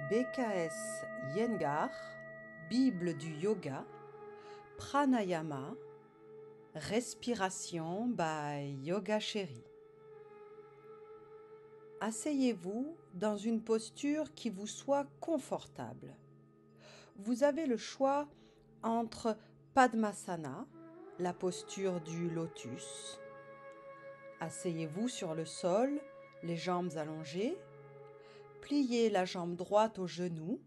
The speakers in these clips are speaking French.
BKS Iyengar, Bible du Yoga, Pranayama, Respiration by Yoga Chérie. Asseyez-vous dans une posture qui vous soit confortable. Vous avez le choix entre Padmasana, la posture du lotus. Asseyez-vous sur le sol, les jambes allongées. Pliez la jambe droite au genou.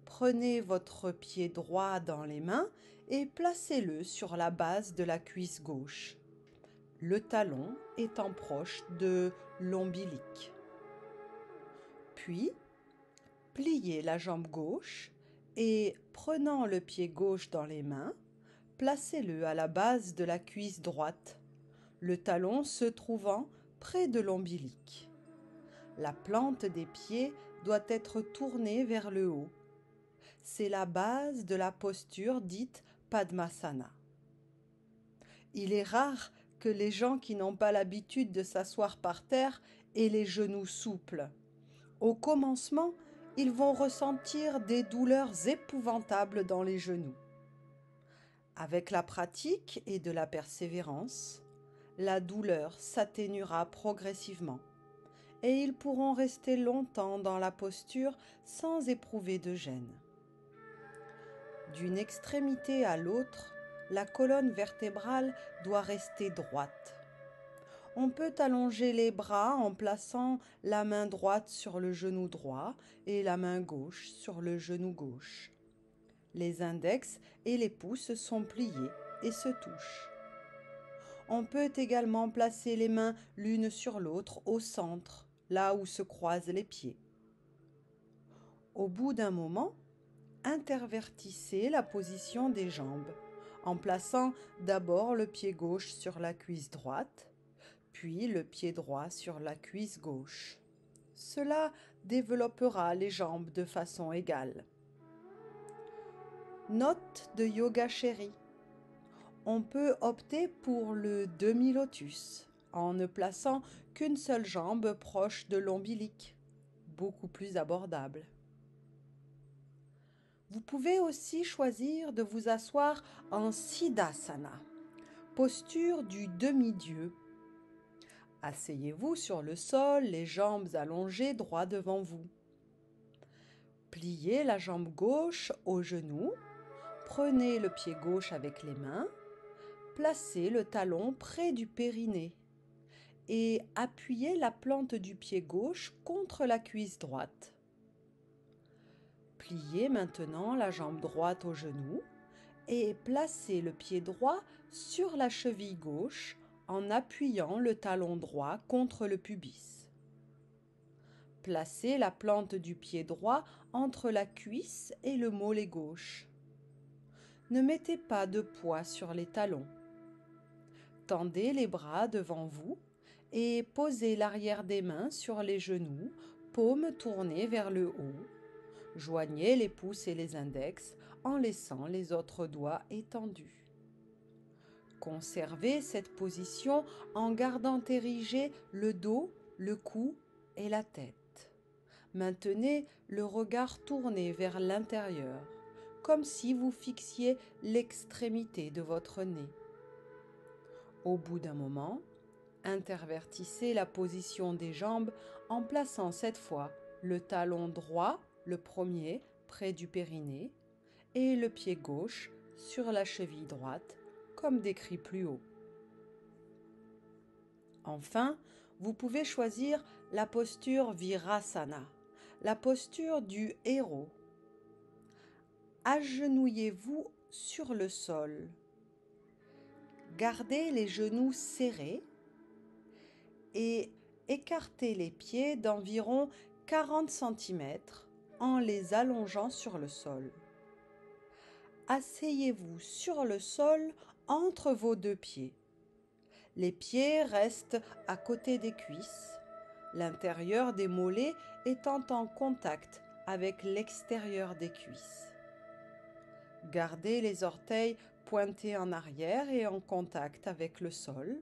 Prenez votre pied droit dans les mains et placez-le sur la base de la cuisse gauche, le talon étant proche de l'ombilic. Puis, pliez la jambe gauche et, prenant le pied gauche dans les mains, placez-le à la base de la cuisse droite, le talon se trouvant près de l'ombilic. La plante des pieds doit être tournée vers le haut. C'est la base de la posture dite Padmasana. Il est rare que les gens qui n'ont pas l'habitude de s'asseoir par terre aient les genoux souples. Au commencement, ils vont ressentir des douleurs épouvantables dans les genoux. Avec la pratique et de la persévérance, la douleur s'atténuera progressivement et ils pourront rester longtemps dans la posture sans éprouver de gêne. D'une extrémité à l'autre, la colonne vertébrale doit rester droite. On peut allonger les bras en plaçant la main droite sur le genou droit et la main gauche sur le genou gauche. Les index et les pouces sont pliés et se touchent. On peut également placer les mains l'une sur l'autre au centre, là où se croisent les pieds. Au bout d'un moment, intervertissez la position des jambes en plaçant d'abord le pied gauche sur la cuisse droite, puis le pied droit sur la cuisse gauche. Cela développera les jambes de façon égale. Note de Yoga Chérie. On peut opter pour le demi-lotus en ne plaçant qu'une seule jambe proche de l'ombilic, beaucoup plus abordable. Vous pouvez aussi choisir de vous asseoir en Siddhasana, posture du demi-dieu. Asseyez-vous sur le sol, les jambes allongées droit devant vous. Pliez la jambe gauche au genou, prenez le pied gauche avec les mains, placez le talon près du périnée et appuyez la plante du pied gauche contre la cuisse droite. Pliez maintenant la jambe droite au genou et placez le pied droit sur la cheville gauche en appuyant le talon droit contre le pubis. Placez la plante du pied droit entre la cuisse et le mollet gauche. Ne mettez pas de poids sur les talons. Tendez les bras devant vous et posez l'arrière des mains sur les genoux, paumes tournées vers le haut. Joignez les pouces et les index en laissant les autres doigts étendus. Conservez cette position en gardant érigé le dos, le cou et la tête. Maintenez le regard tourné vers l'intérieur, comme si vous fixiez l'extrémité de votre nez. Au bout d'un moment, intervertissez la position des jambes en plaçant cette fois le talon droit, le premier, près du périnée, et le pied gauche sur la cheville droite, comme décrit plus haut. Enfin, vous pouvez choisir la posture Virasana, la posture du héros. Agenouillez-vous sur le sol. Gardez les genoux serrés et écartez les pieds d'environ 40 cm en les allongeant sur le sol. Asseyez-vous sur le sol entre vos deux pieds. Les pieds restent à côté des cuisses, l'intérieur des mollets étant en contact avec l'extérieur des cuisses. Gardez les orteils pointés en arrière et en contact avec le sol.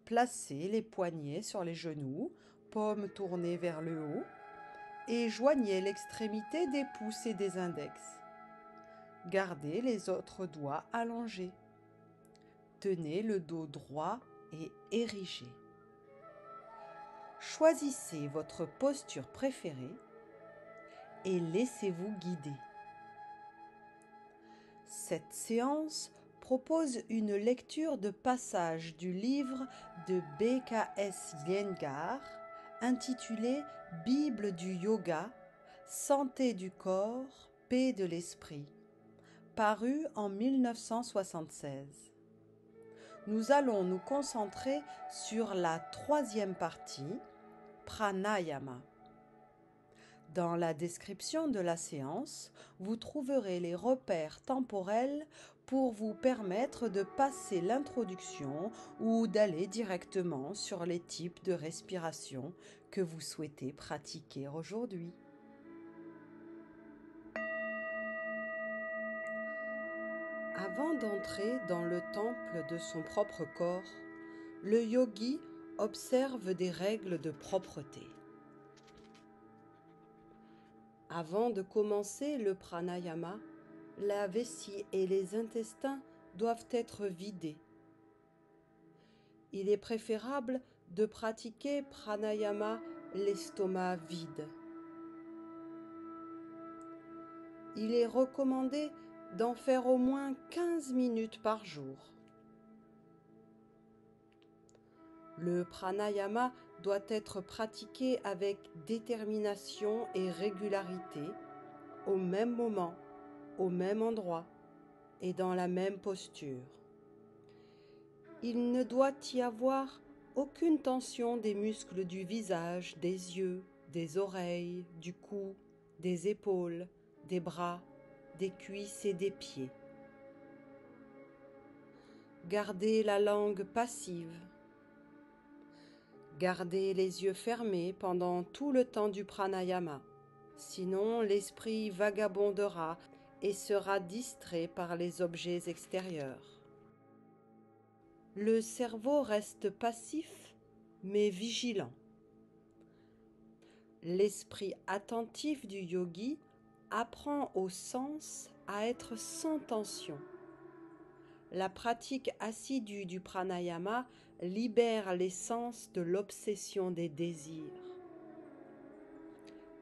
Placez les poignets sur les genoux, paumes tournées vers le haut. et joignez l'extrémité des pouces et des index. Gardez les autres doigts allongés. Tenez le dos droit et érigé. Choisissez votre posture préférée et laissez-vous guider. Cette séance propose une lecture de passages du livre de B.K.S. Iyengar intitulé Bible du yoga, santé du corps, paix de l'esprit, paru en 1976. Nous allons nous concentrer sur la troisième partie, pranayama. Dans la description de la séance, vous trouverez les repères temporels pour vous permettre de passer l'introduction ou d'aller directement sur les types de respiration que vous souhaitez pratiquer aujourd'hui. Avant d'entrer dans le temple de son propre corps, le yogi observe des règles de propreté. Avant de commencer le pranayama, la vessie et les intestins doivent être vidés. Il est préférable de pratiquer pranayama l'estomac vide. Il est recommandé d'en faire au moins 15 minutes par jour. Le pranayama doit être pratiqué avec détermination et régularité, au même moment, au même endroit et dans la même posture. Il ne doit y avoir aucune tension des muscles du visage, des yeux, des oreilles, du cou, des épaules, des bras, des cuisses et des pieds. Gardez la langue passive. Gardez les yeux fermés pendant tout le temps du pranayama, sinon l'esprit vagabondera et sera distrait par les objets extérieurs. Le cerveau reste passif mais vigilant. L'esprit attentif du yogi apprend aux sens à être sans tension. La pratique assidue du pranayama libère les sens de l'obsession des désirs.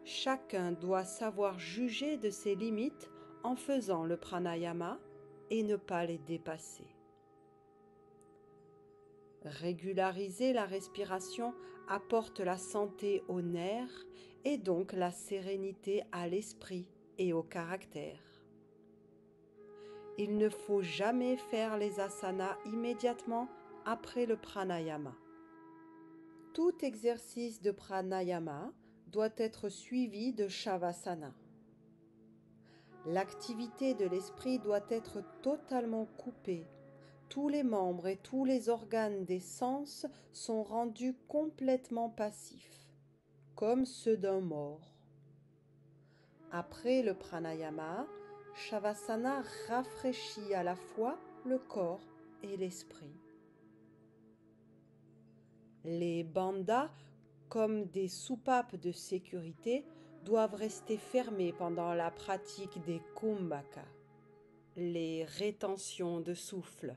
Chacun doit savoir juger de ses limites en faisant le pranayama et ne pas les dépasser. Régulariser la respiration apporte la santé aux nerfs et donc la sérénité à l'esprit et au caractère. Il ne faut jamais faire les asanas immédiatement après le pranayama. Tout exercice de pranayama doit être suivi de shavasana. L'activité de l'esprit doit être totalement coupée. Tous les membres et tous les organes des sens sont rendus complètement passifs, comme ceux d'un mort. Après le pranayama, Shavasana rafraîchit à la fois le corps et l'esprit. Les bandhas, comme des soupapes de sécurité, doivent rester fermées pendant la pratique des kumbhaka, les rétentions de souffle.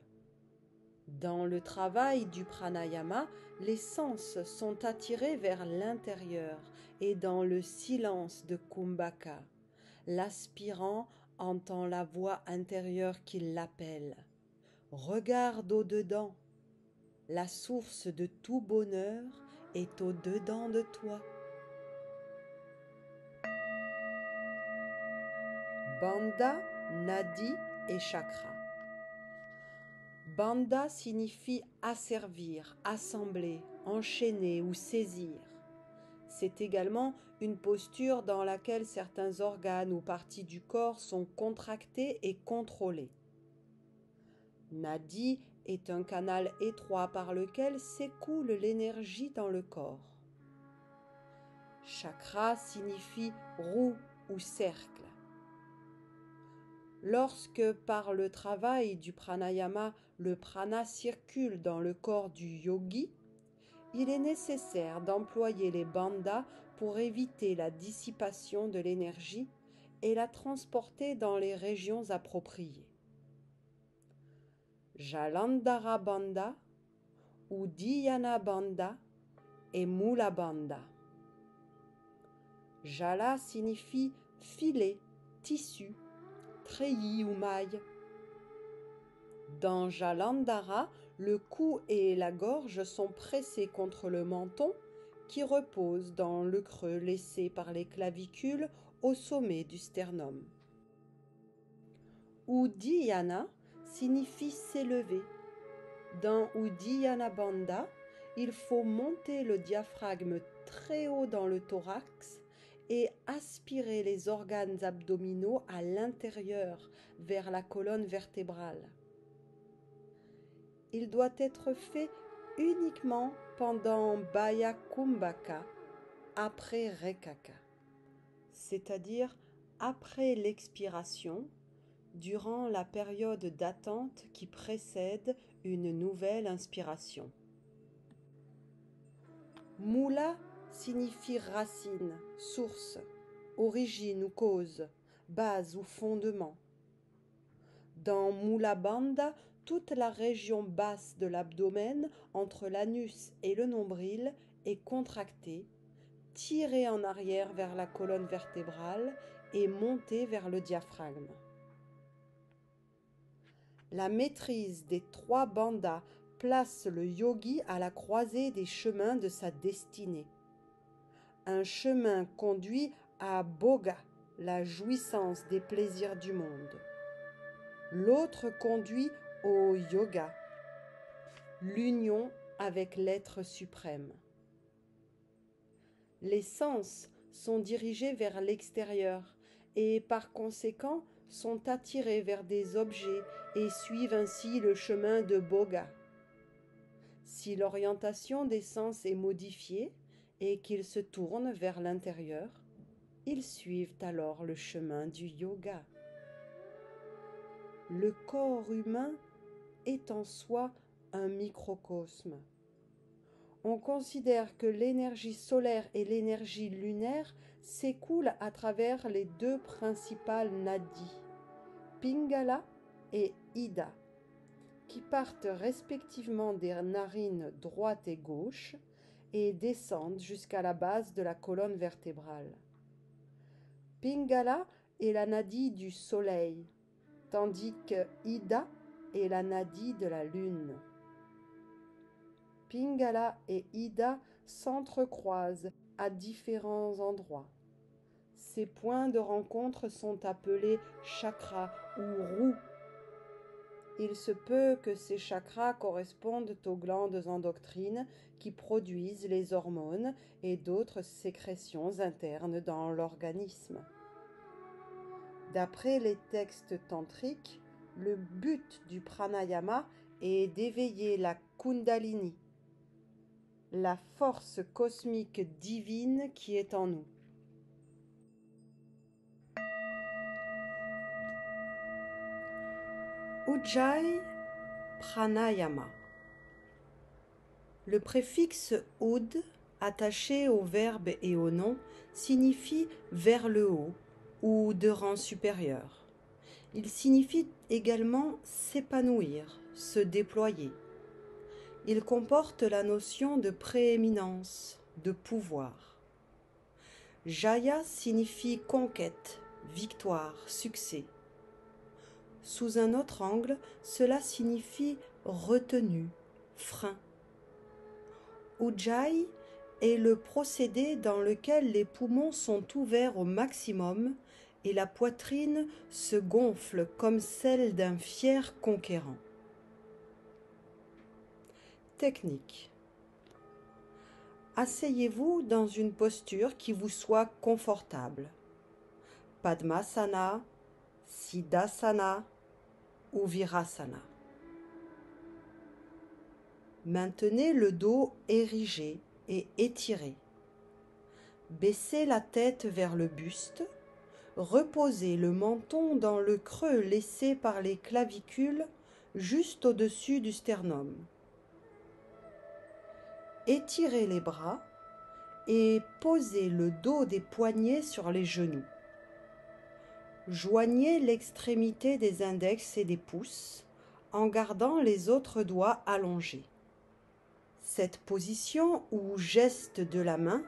Dans le travail du pranayama, les sens sont attirés vers l'intérieur et dans le silence de kumbhaka, l'aspirant entend la voix intérieure qui l'appelle. Regarde au-dedans. La source de tout bonheur est au-dedans de toi. Bandha, nadi et chakra. Bandha signifie asservir, assembler, enchaîner ou saisir. C'est également une posture dans laquelle certains organes ou parties du corps sont contractés et contrôlés. Nadi est un canal étroit par lequel s'écoule l'énergie dans le corps. Chakra signifie roue ou cercle. Lorsque par le travail du pranayama, le prana circule dans le corps du yogi, il est nécessaire d'employer les bandhas pour éviter la dissipation de l'énergie et la transporter dans les régions appropriées. Jalandhara Bandha, Uddiyana Bandha et Mula Bandha. Jala signifie filet, tissu, treillis ou maille. Dans Jalandhara, le cou et la gorge sont pressés contre le menton qui repose dans le creux laissé par les clavicules au sommet du sternum. Uddiyana signifie s'élever. Dans Uddiyana Bandha, il faut monter le diaphragme très haut dans le thorax et aspirer les organes abdominaux à l'intérieur vers la colonne vertébrale. Il doit être fait uniquement pendant Baya Kumbhaka, après Rekaka, c'est-à-dire après l'expiration, durant la période d'attente qui précède une nouvelle inspiration. Mula signifie racine, source, origine ou cause, base ou fondement. Dans Mula Bandha, toute la région basse de l'abdomen, entre l'anus et le nombril, est contractée, tirée en arrière vers la colonne vertébrale et montée vers le diaphragme. La maîtrise des 3 bandhas place le yogi à la croisée des chemins de sa destinée. Un chemin conduit à Bhoga, la jouissance des plaisirs du monde. L'autre conduit au yoga, l'union avec l'être suprême. Les sens sont dirigés vers l'extérieur et par conséquent sont attirés vers des objets et suivent ainsi le chemin de Bhoga. Si l'orientation des sens est modifiée et qu'ils se tournent vers l'intérieur, ils suivent alors le chemin du yoga. Le corps humain est en soi un microcosme. On considère que l'énergie solaire et l'énergie lunaire s'écoulent à travers les 2 principales nadis, Pingala et Ida, qui partent respectivement des narines droite et gauche et descendent jusqu'à la base de la colonne vertébrale. Pingala est la nadi du soleil, tandis que Ida est la nadi de la lune. Pingala et Ida s'entrecroisent à différents endroits. Ces points de rencontre sont appelés chakras ou roux. Il se peut que ces chakras correspondent aux glandes endocrines qui produisent les hormones et d'autres sécrétions internes dans l'organisme. D'après les textes tantriques, le but du pranayama est d'éveiller la Kundalini, la force cosmique divine qui est en nous. Ujjayi Pranayama. Le préfixe Ud, attaché au verbe et au nom, signifie vers le haut ou de rang supérieur. Il signifie également s'épanouir, se déployer. Il comporte la notion de prééminence, de pouvoir. Jaya signifie conquête, victoire, succès. Sous un autre angle, cela signifie retenue, frein. Ujjayi est le procédé dans lequel les poumons sont ouverts au maximum et la poitrine se gonfle comme celle d'un fier conquérant. Technique. Asseyez-vous dans une posture qui vous soit confortable. Padmasana, Siddhasana ou Virasana. Maintenez le dos érigé et étiré. Baissez la tête vers le buste. Reposez le menton dans le creux laissé par les clavicules juste au-dessus du sternum. Étirez les bras et posez le dos des poignets sur les genoux. Joignez l'extrémité des index et des pouces en gardant les autres doigts allongés. Cette position ou geste de la main,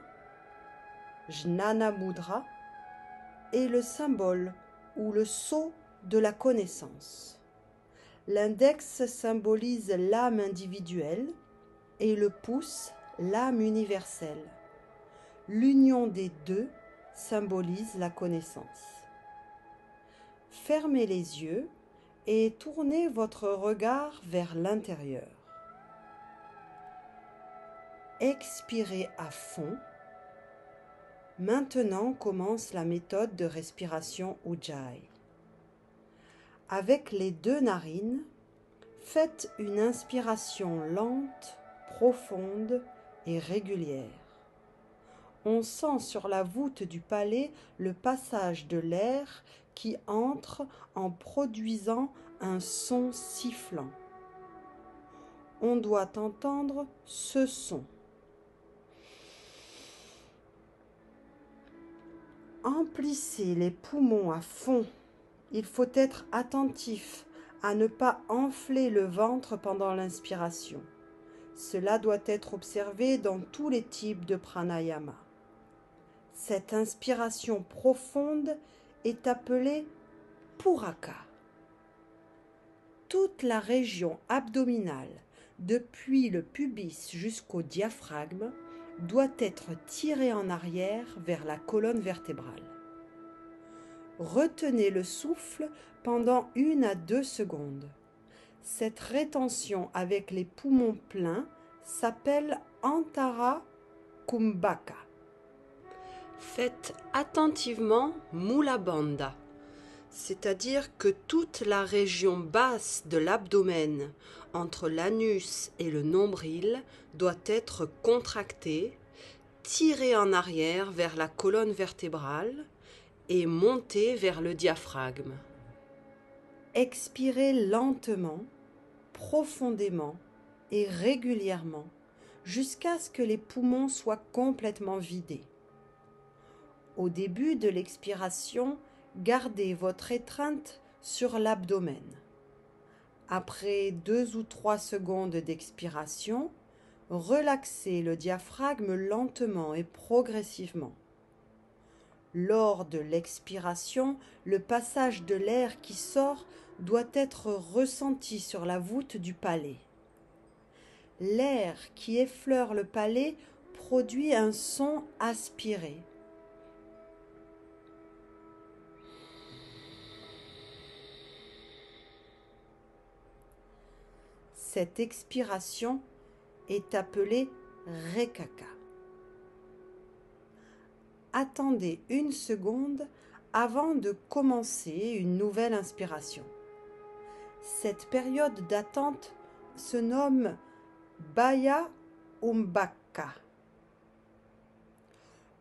Jnana Mudra, est le symbole ou le sceau de la connaissance. L'index symbolise l'âme individuelle et le pouce l'âme universelle. L'union des deux symbolise la connaissance. Fermez les yeux et tournez votre regard vers l'intérieur. Expirez à fond. Maintenant commence la méthode de respiration Ujjayi. Avec les deux narines, faites une inspiration lente, profonde et régulière. On sent sur la voûte du palais le passage de l'air qui entre en produisant un son sifflant. On doit entendre ce son. Emplissez les poumons à fond. Il faut être attentif à ne pas enfler le ventre pendant l'inspiration. Cela doit être observé dans tous les types de pranayama. Cette inspiration profonde est appelée Puraka. Toute la région abdominale, depuis le pubis jusqu'au diaphragme, doit être tirée en arrière vers la colonne vertébrale. Retenez le souffle pendant 1 à 2 secondes. Cette rétention avec les poumons pleins s'appelle Antara Kumbhaka. Faites attentivement Mula Bandha, c'est-à-dire que toute la région basse de l'abdomen, entre l'anus et le nombril, doit être contractée, tirée en arrière vers la colonne vertébrale et montée vers le diaphragme. Expirez lentement, profondément et régulièrement jusqu'à ce que les poumons soient complètement vidés. Au début de l'expiration, gardez votre étreinte sur l'abdomen. Après 2 ou 3 secondes d'expiration, relaxez le diaphragme lentement et progressivement. Lors de l'expiration, le passage de l'air qui sort doit être ressenti sur la voûte du palais. L'air qui effleure le palais produit un son aspiré. Cette expiration est appelée Rekaka. Attendez 1 seconde avant de commencer une nouvelle inspiration. Cette période d'attente se nomme Bhaya Umbhaka.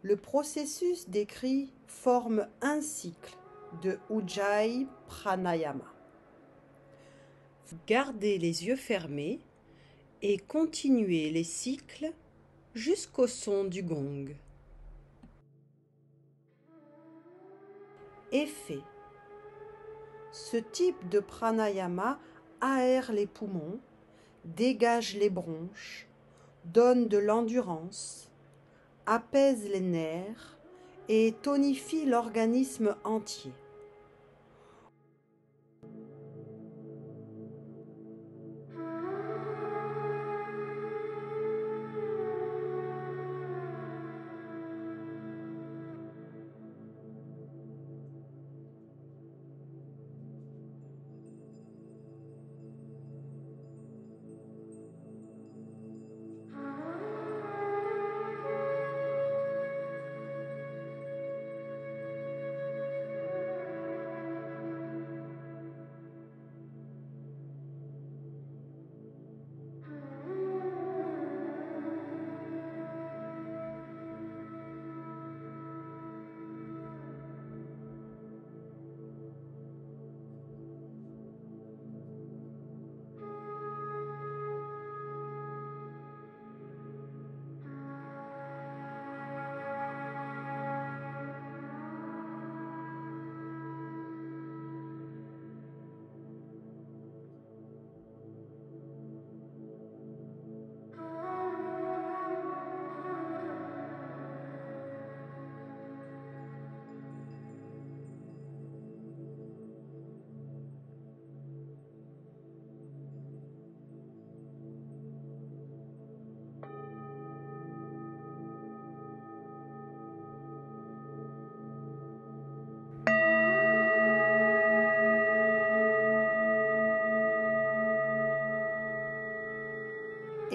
Le processus décrit forme un cycle de Ujjayi Pranayama. Gardez les yeux fermés et continuez les cycles jusqu'au son du gong. Effet. Ce type de pranayama aère les poumons, dégage les bronches, donne de l'endurance, apaise les nerfs et tonifie l'organisme entier.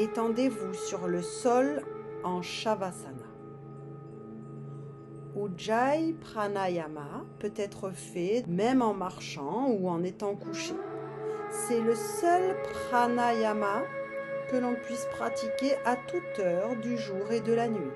étendez-vous sur le sol en Shavasana. Ujjayi Pranayama peut être fait même en marchant ou en étant couché. C'est le seul pranayama que l'on puisse pratiquer à toute heure du jour et de la nuit.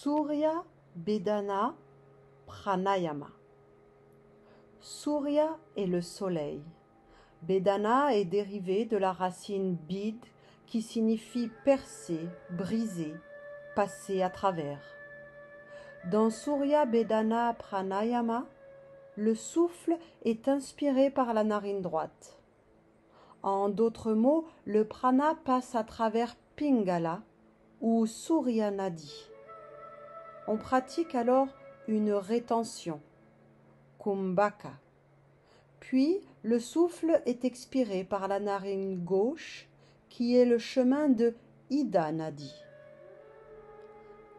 Surya Bedana Pranayama. Surya est le soleil. Bedana est dérivé de la racine bid qui signifie percer, briser, passer à travers. Dans Surya Bedana Pranayama, le souffle est inspiré par la narine droite. En d'autres mots, le prana passe à travers Pingala ou Surya Nadi. On pratique alors une rétention, Kumbhaka. Puis le souffle est expiré par la narine gauche, qui est le chemin de Ida Nadi.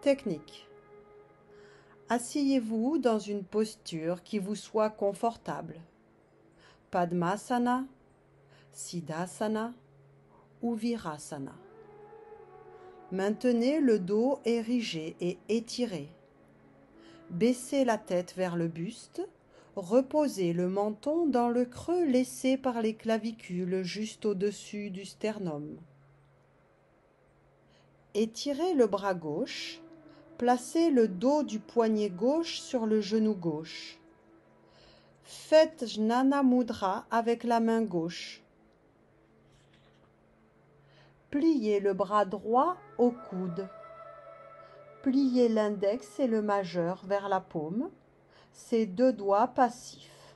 Technique. Asseyez-vous dans une posture qui vous soit confortable. Padmasana, Siddhasana ou Virasana. Maintenez le dos érigé et étiré. Baissez la tête vers le buste. Reposez le menton dans le creux laissé par les clavicules juste au-dessus du sternum. Étirez le bras gauche. Placez le dos du poignet gauche sur le genou gauche. Faites Jnana Mudra avec la main gauche. Pliez le bras droit au coude. Pliez l'index et le majeur vers la paume, ses deux doigts passifs.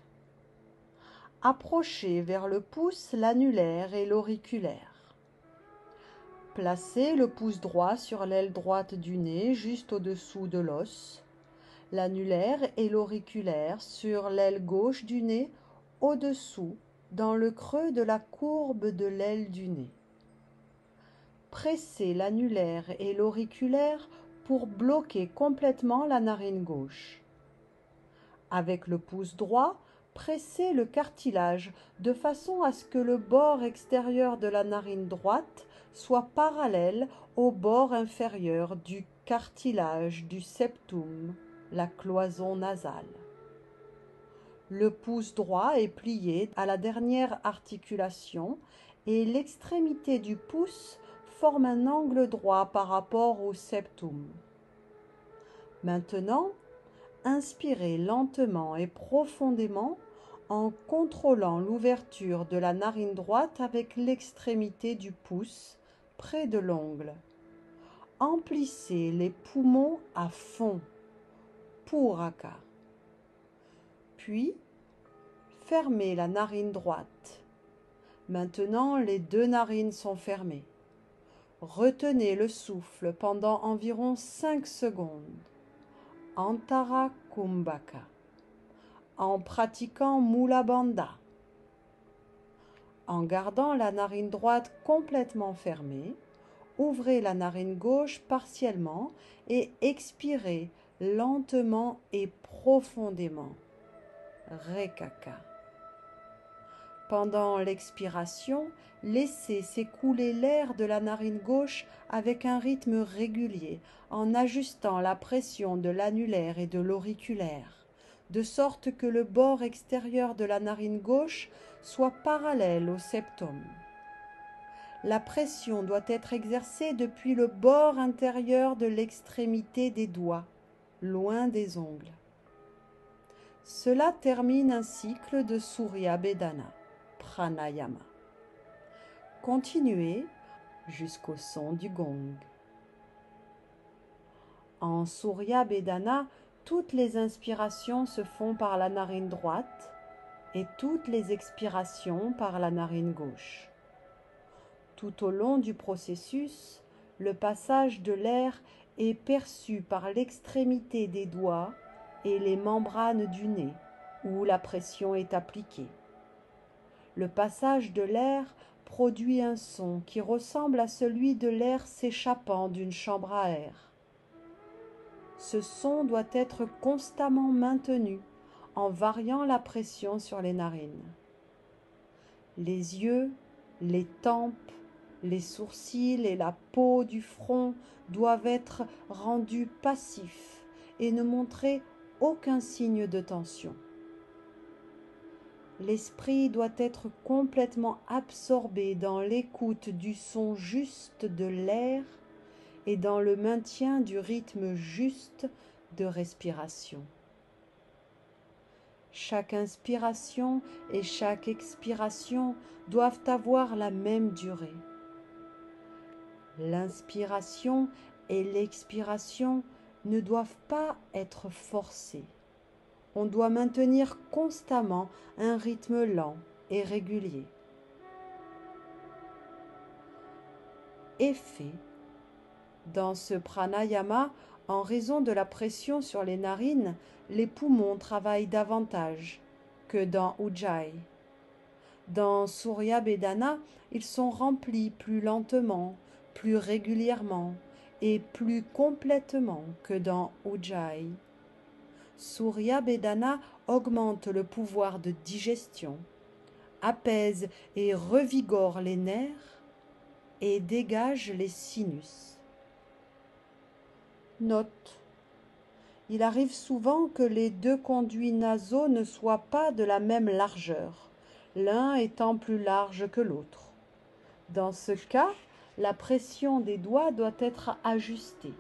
Approchez vers le pouce l'annulaire et l'auriculaire. Placez le pouce droit sur l'aile droite du nez, juste au-dessous de l'os. L'annulaire et l'auriculaire sur l'aile gauche du nez, au-dessous, dans le creux de la courbe de l'aile du nez. Pressez l'annulaire et l'auriculaire pour bloquer complètement la narine gauche. Avec le pouce droit, pressez le cartilage de façon à ce que le bord extérieur de la narine droite soit parallèle au bord inférieur du cartilage du septum, la cloison nasale. Le pouce droit est plié à la dernière articulation et l'extrémité du pouce forme un angle droit par rapport au septum. Maintenant, inspirez lentement et profondément en contrôlant l'ouverture de la narine droite avec l'extrémité du pouce près de l'ongle. Emplissez les poumons à fond, Puraka. Puis, fermez la narine droite. Maintenant, les deux narines sont fermées. Retenez le souffle pendant environ 5 secondes. Antara Kumbhaka. En pratiquant Mula Bandha. En gardant la narine droite complètement fermée, ouvrez la narine gauche partiellement et expirez lentement et profondément. Rekaka. Pendant l'expiration, laissez s'écouler l'air de la narine gauche avec un rythme régulier, en ajustant la pression de l'annulaire et de l'auriculaire, de sorte que le bord extérieur de la narine gauche soit parallèle au septum. La pression doit être exercée depuis le bord intérieur de l'extrémité des doigts, loin des ongles. Cela termine un cycle de Surya Bedana, Pranayama. Continuez jusqu'au son du gong. En Surya Bedana, toutes les inspirations se font par la narine droite et toutes les expirations par la narine gauche. Tout au long du processus, le passage de l'air est perçu par l'extrémité des doigts et les membranes du nez, où la pression est appliquée. Le passage de l'air produit un son qui ressemble à celui de l'air s'échappant d'une chambre à air. Ce son doit être constamment maintenu en variant la pression sur les narines. Les yeux, les tempes, les sourcils et la peau du front doivent être rendus passifs et ne montrer aucun signe de tension. L'esprit doit être complètement absorbé dans l'écoute du son juste de l'air et dans le maintien du rythme juste de respiration. Chaque inspiration et chaque expiration doivent avoir la même durée. L'inspiration et l'expiration ne doivent pas être forcées. On doit maintenir constamment un rythme lent et régulier. Effet. Dans ce pranayama, en raison de la pression sur les narines, les poumons travaillent davantage que dans Ujjayi. Dans Surya Bedana, ils sont remplis plus lentement, plus régulièrement et plus complètement que dans Ujjayi. Surya Bedana augmente le pouvoir de digestion, apaise et revigore les nerfs et dégage les sinus. Note. Il arrive souvent que les deux conduits nasaux ne soient pas de la même largeur, l'un étant plus large que l'autre. Dans ce cas, la pression des doigts doit être ajustée.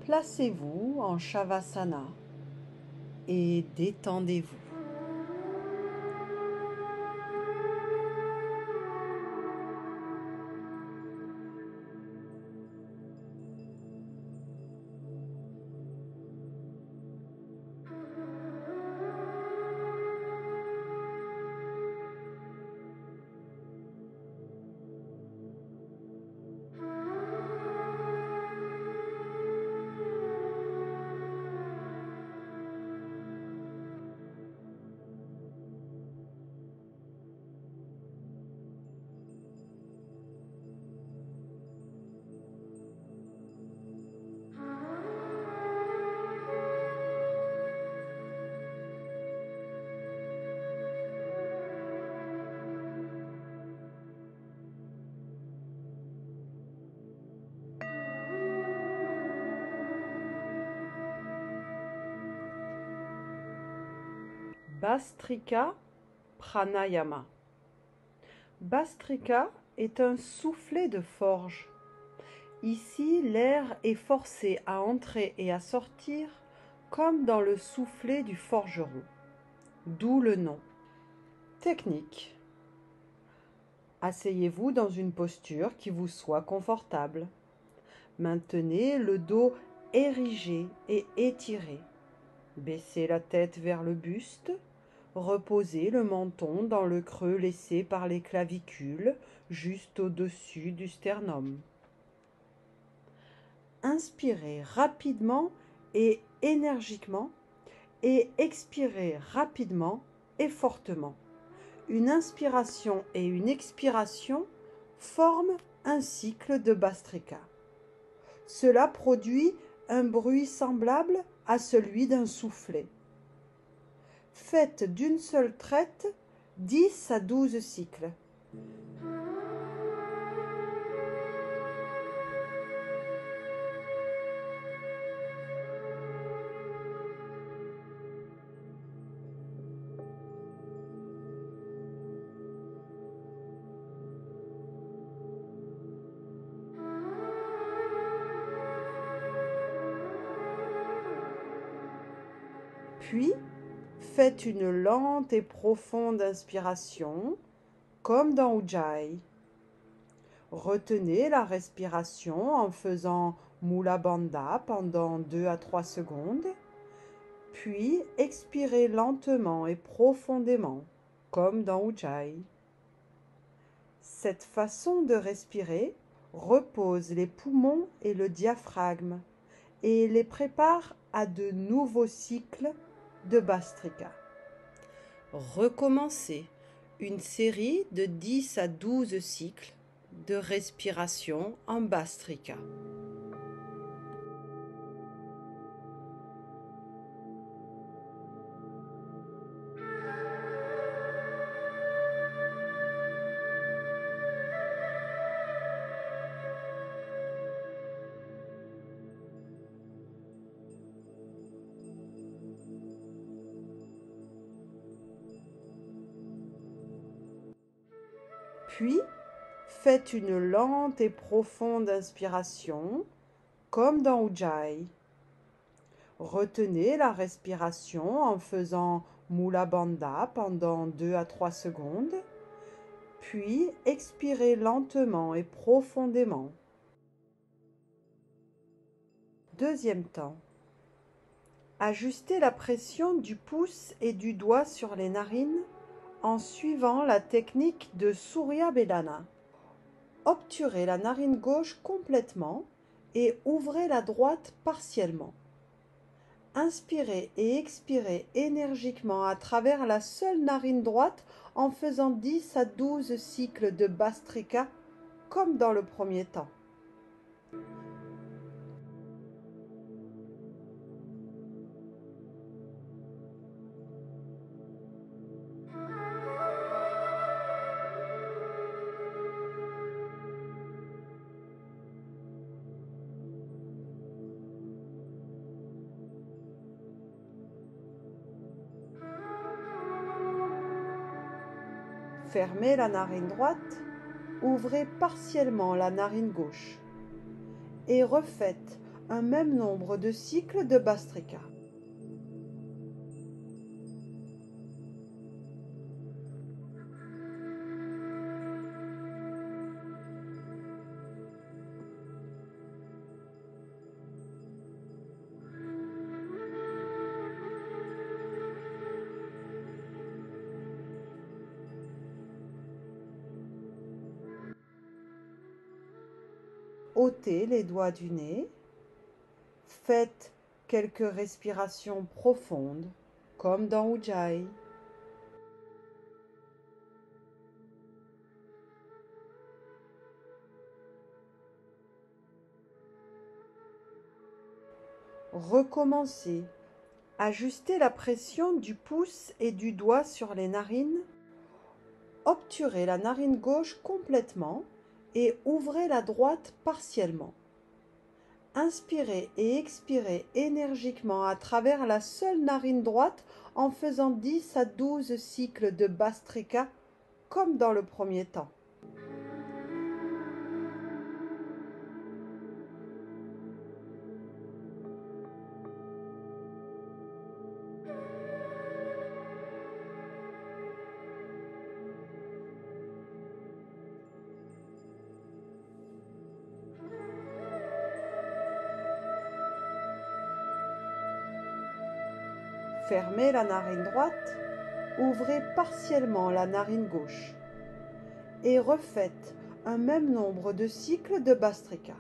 Placez-vous en Shavasana et détendez-vous. Bhastrika Pranayama. Bhastrika est un soufflet de forge. Ici, l'air est forcé à entrer et à sortir comme dans le soufflet du forgeron, d'où le nom. Technique. Asseyez-vous dans une posture qui vous soit confortable. Maintenez le dos érigé et étiré. Baissez la tête vers le buste. Reposez le menton dans le creux laissé par les clavicules, juste au-dessus du sternum. Inspirez rapidement et énergiquement et expirez rapidement et fortement. Une inspiration et une expiration forment un cycle de Bhastrika. Cela produit un bruit semblable à celui d'un soufflet. Faites d'une seule traite 10 à 12 cycles. Puis, faites une lente et profonde inspiration, comme dans Ujjayi. Retenez la respiration en faisant Mula Bandha pendant 2 à 3 secondes, puis expirez lentement et profondément, comme dans Ujjayi. Cette façon de respirer repose les poumons et le diaphragme et les prépare à de nouveaux cycles de Bhastrika. Recommencez une série de 10 à 12 cycles de respiration en Bhastrika. Puis, faites une lente et profonde inspiration, comme dans Ujjayi. Retenez la respiration en faisant Mula Bandha pendant 2 à 3 secondes, puis expirez lentement et profondément. Deuxième temps. Ajustez la pression du pouce et du doigt sur les narines en suivant la technique de Surya Bedana. Obturez la narine gauche complètement et ouvrez la droite partiellement. Inspirez et expirez énergiquement à travers la seule narine droite en faisant 10 à 12 cycles de Bhastrika comme dans le premier temps. Fermez la narine droite, ouvrez partiellement la narine gauche et refaites un même nombre de cycles de Bhastrika. Ôtez les doigts du nez, faites quelques respirations profondes, comme dans Ujjayi. Recommencez. Ajustez la pression du pouce et du doigt sur les narines. Obturez la narine gauche complètement et ouvrez la droite partiellement. Inspirez et expirez énergiquement à travers la seule narine droite en faisant 10 à 12 cycles de Bhastrika comme dans le premier temps. Fermez la narine droite, ouvrez partiellement la narine gauche et refaites un même nombre de cycles de Bhastrika.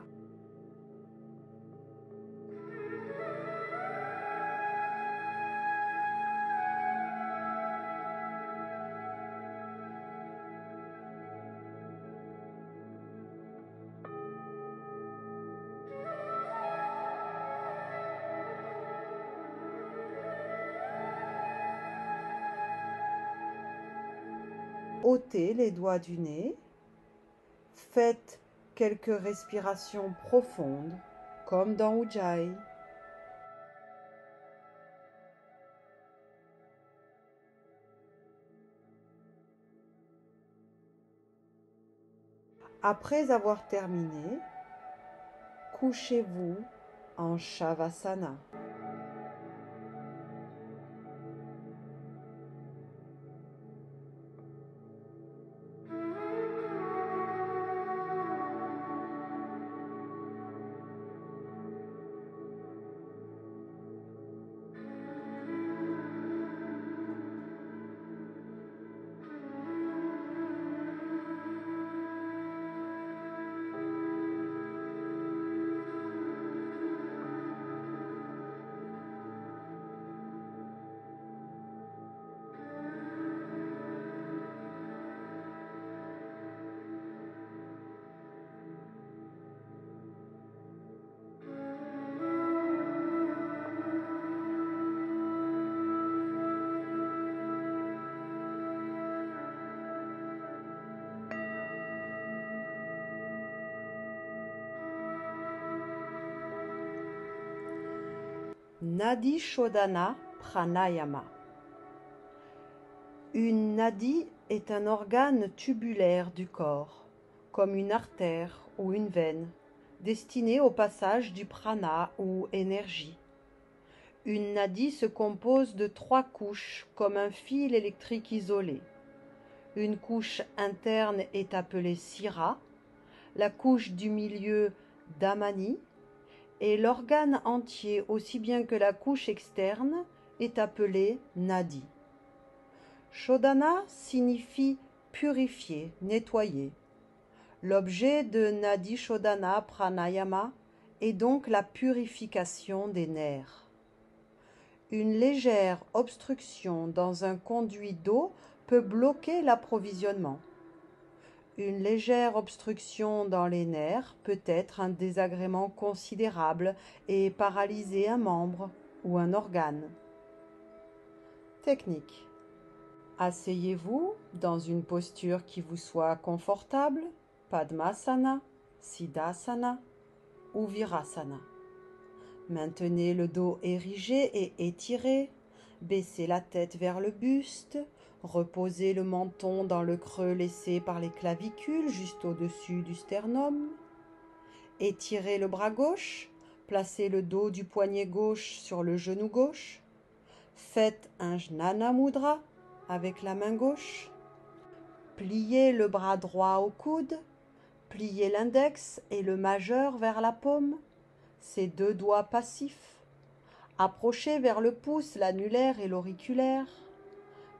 ôtez les doigts du nez. Faites quelques respirations profondes, comme dans Ujjayi. Après avoir terminé, couchez-vous en Shavasana. Nadi Shodhana Pranayama. Une nadi est un organe tubulaire du corps, comme une artère ou une veine, destiné au passage du prana ou énergie. Une nadi se compose de 3 couches comme un fil électrique isolé. Une couche interne est appelée sira, la couche du milieu damani, et l'organe entier, aussi bien que la couche externe, est appelé nadi. Shodhana signifie purifier, nettoyer. L'objet de Nadi Shodhana Pranayama est donc la purification des nerfs. Une légère obstruction dans un conduit d'eau peut bloquer l'approvisionnement. Une légère obstruction dans les nerfs peut être un désagrément considérable et paralyser un membre ou un organe. Technique. Asseyez-vous dans une posture qui vous soit confortable, Padmasana, Siddhasana ou Virasana. Maintenez le dos érigé et étiré, baissez la tête vers le buste, reposez le menton dans le creux laissé par les clavicules juste au-dessus du sternum. Étirez le bras gauche, placez le dos du poignet gauche sur le genou gauche. Faites un Jnana Mudra avec la main gauche. Pliez le bras droit au coude, pliez l'index et le majeur vers la paume, ses 2 doigts passifs. Approchez vers le pouce l'annulaire et l'auriculaire.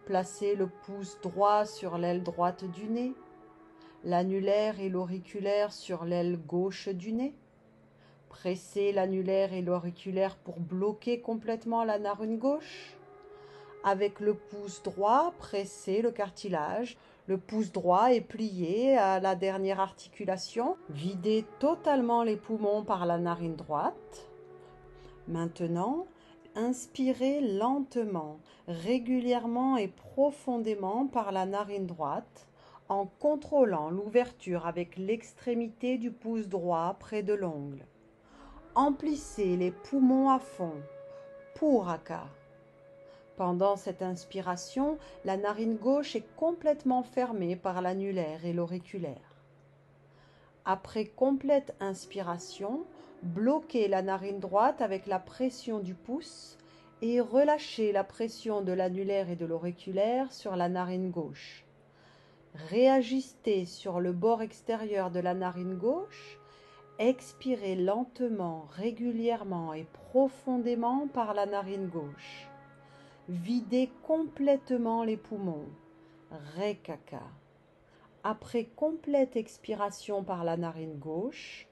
Placez le pouce droit sur l'aile droite du nez, l'annulaire et l'auriculaire sur l'aile gauche du nez. Pressez l'annulaire et l'auriculaire pour bloquer complètement la narine gauche. Avec le pouce droit, pressez le cartilage. Le pouce droit est plié à la dernière articulation. Videz totalement les poumons par la narine droite. Maintenant, inspirez lentement, régulièrement et profondément par la narine droite en contrôlant l'ouverture avec l'extrémité du pouce droit près de l'ongle. Emplissez les poumons à fond. Puraka. Pendant cette inspiration, la narine gauche est complètement fermée par l'annulaire et l'auriculaire. Après complète inspiration, bloquez la narine droite avec la pression du pouce et relâchez la pression de l'annulaire et de l'auriculaire sur la narine gauche. Réajustez sur le bord extérieur de la narine gauche. Expirez lentement, régulièrement et profondément par la narine gauche. Videz complètement les poumons. Rekaka. Après complète expiration par la narine gauche,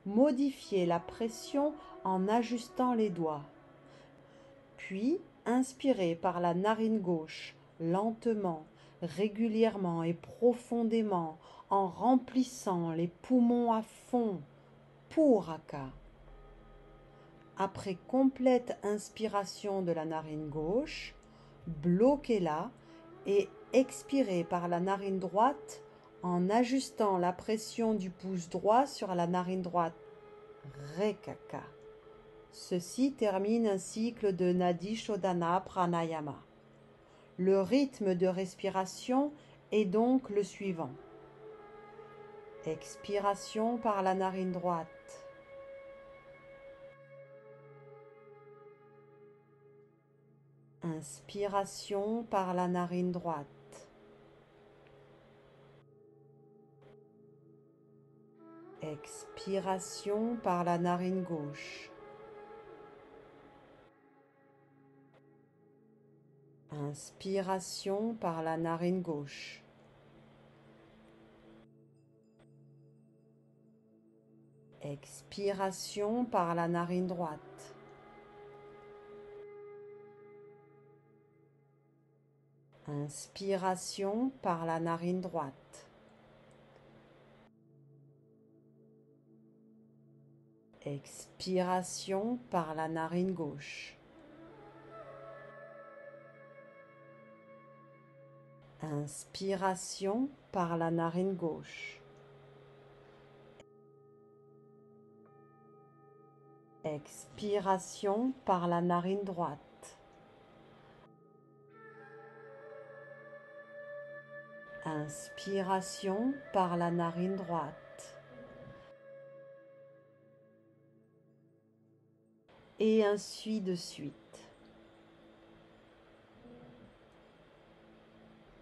modifiez la pression en ajustant les doigts. Puis, inspirez par la narine gauche, lentement, régulièrement et profondément, en remplissant les poumons à fond. Puraka. Après complète inspiration de la narine gauche, bloquez-la et expirez par la narine droite en ajustant la pression du pouce droit sur la narine droite. Rekaka. Ceci termine un cycle de Nadi Shodhana Pranayama. Le rythme de respiration est donc le suivant. Expiration par la narine droite. Inspiration par la narine droite. Expiration par la narine gauche. Inspiration par la narine gauche. Expiration par la narine droite. Inspiration par la narine droite. Expiration par la narine gauche. Inspiration par la narine gauche. Expiration par la narine droite. Inspiration par la narine droite. Et ainsi de suite.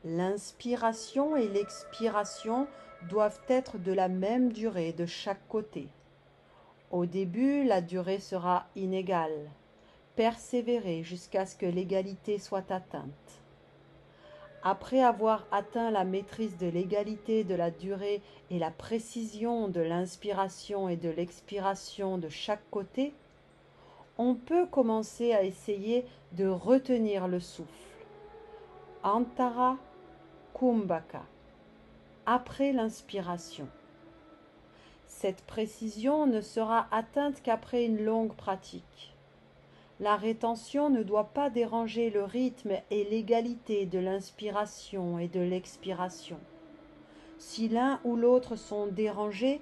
L'inspiration et l'expiration doivent être de la même durée de chaque côté. Au début, la durée sera inégale. Persévérez jusqu'à ce que l'égalité soit atteinte. Après avoir atteint la maîtrise de l'égalité de la durée et la précision de l'inspiration et de l'expiration de chaque côté, on peut commencer à essayer de retenir le souffle. Antara Kumbhaka, après l'inspiration. Cette précision ne sera atteinte qu'après une longue pratique. La rétention ne doit pas déranger le rythme et l'égalité de l'inspiration et de l'expiration. Si l'un ou l'autre sont dérangés,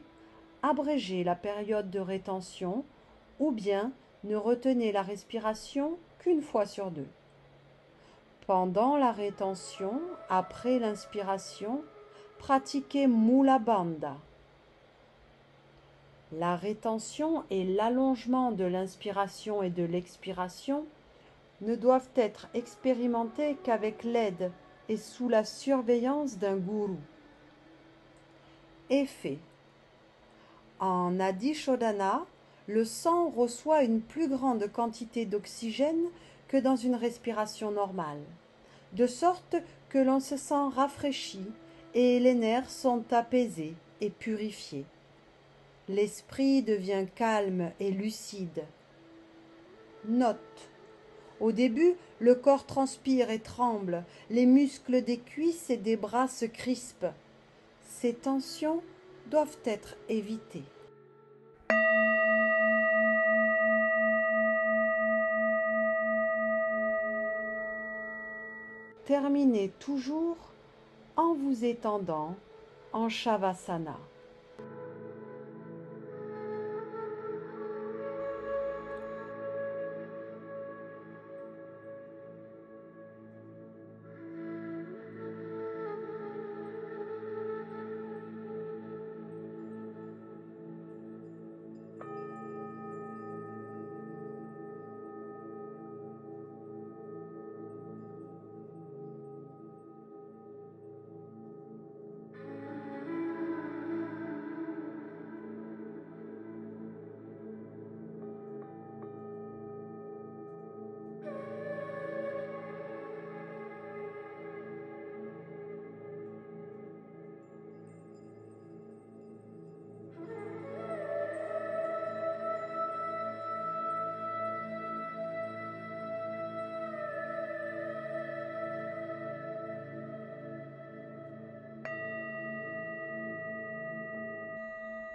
abrégez la période de rétention ou bien ne retenez la respiration qu'une fois sur deux. Pendant la rétention, après l'inspiration, pratiquez Mula Bandha. La rétention et l'allongement de l'inspiration et de l'expiration ne doivent être expérimentés qu'avec l'aide et sous la surveillance d'un gourou. Effet. En Nadi Shodhana, le sang reçoit une plus grande quantité d'oxygène que dans une respiration normale, de sorte que l'on se sent rafraîchi et les nerfs sont apaisés et purifiés. L'esprit devient calme et lucide. Note. Au début, le corps transpire et tremble, les muscles des cuisses et des bras se crispent. Ces tensions doivent être évitées. Terminez toujours en vous étendant en Shavasana.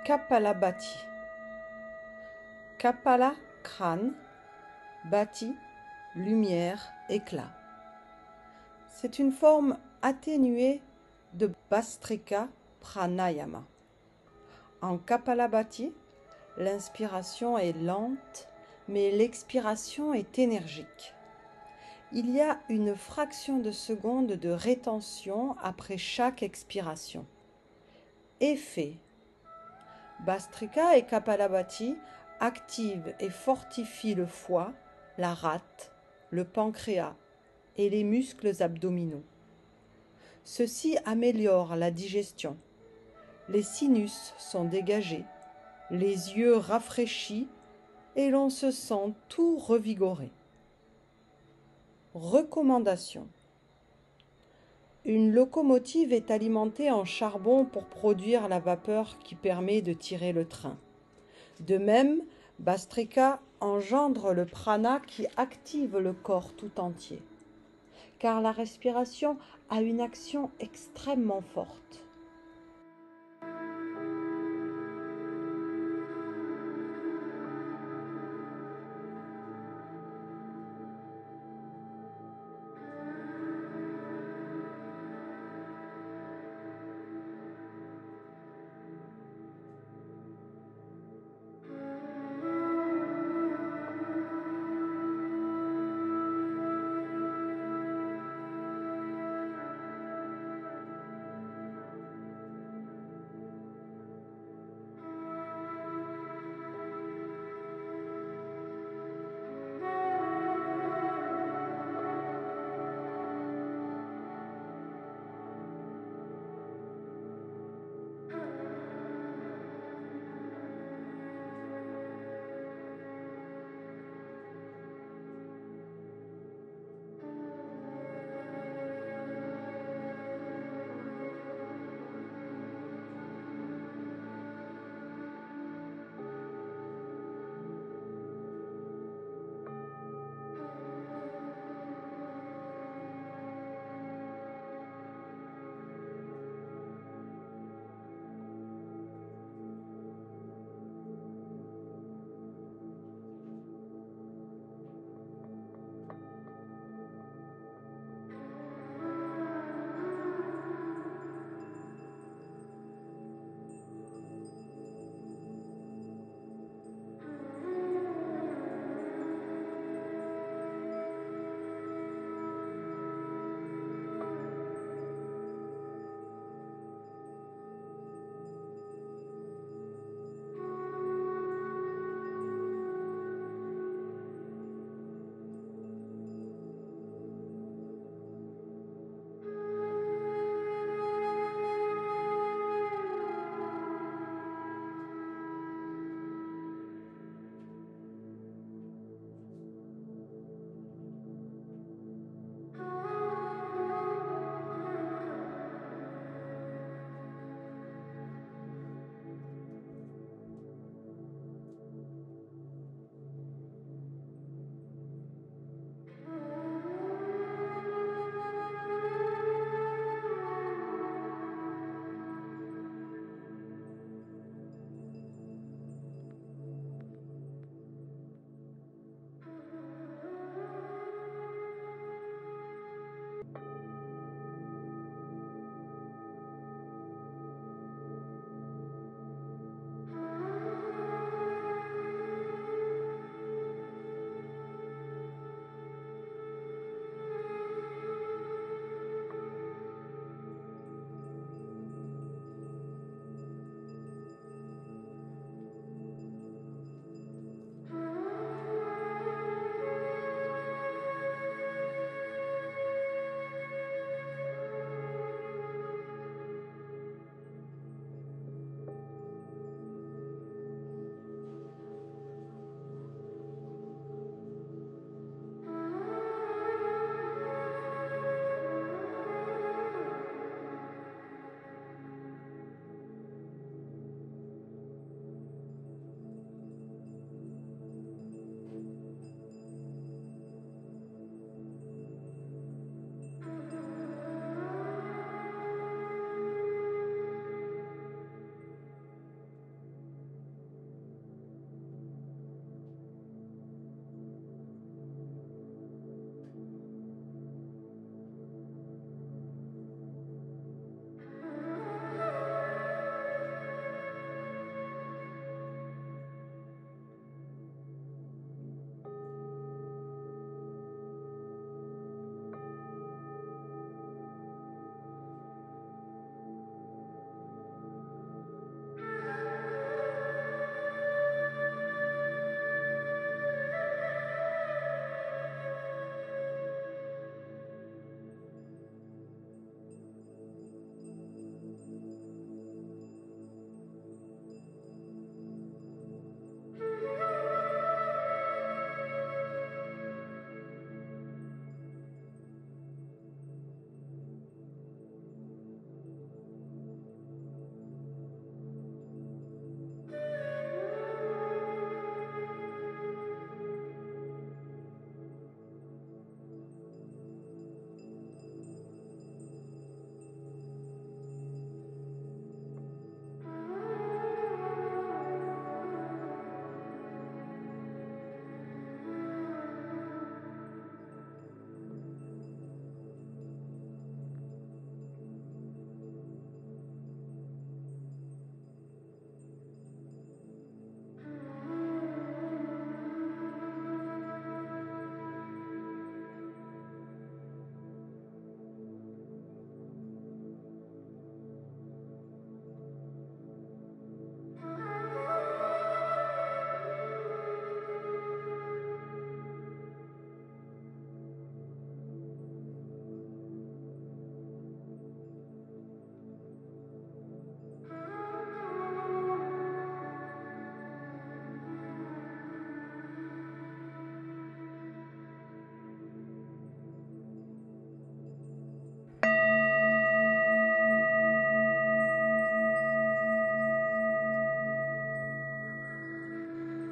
Kapalabhati. Kapala, crâne, bhati, lumière, éclat. C'est une forme atténuée de Bhastrika Pranayama. En Kapalabhati, l'inspiration est lente, mais l'expiration est énergique. Il y a une fraction de seconde de rétention après chaque expiration. Effet. Bhastrika et Kapalabhati activent et fortifient le foie, la rate, le pancréas et les muscles abdominaux. Ceci améliore la digestion. Les sinus sont dégagés, les yeux rafraîchis et l'on se sent tout revigoré. Recommandations. Une locomotive est alimentée en charbon pour produire la vapeur qui permet de tirer le train. De même, Bhastrika engendre le prana qui active le corps tout entier, car la respiration a une action extrêmement forte.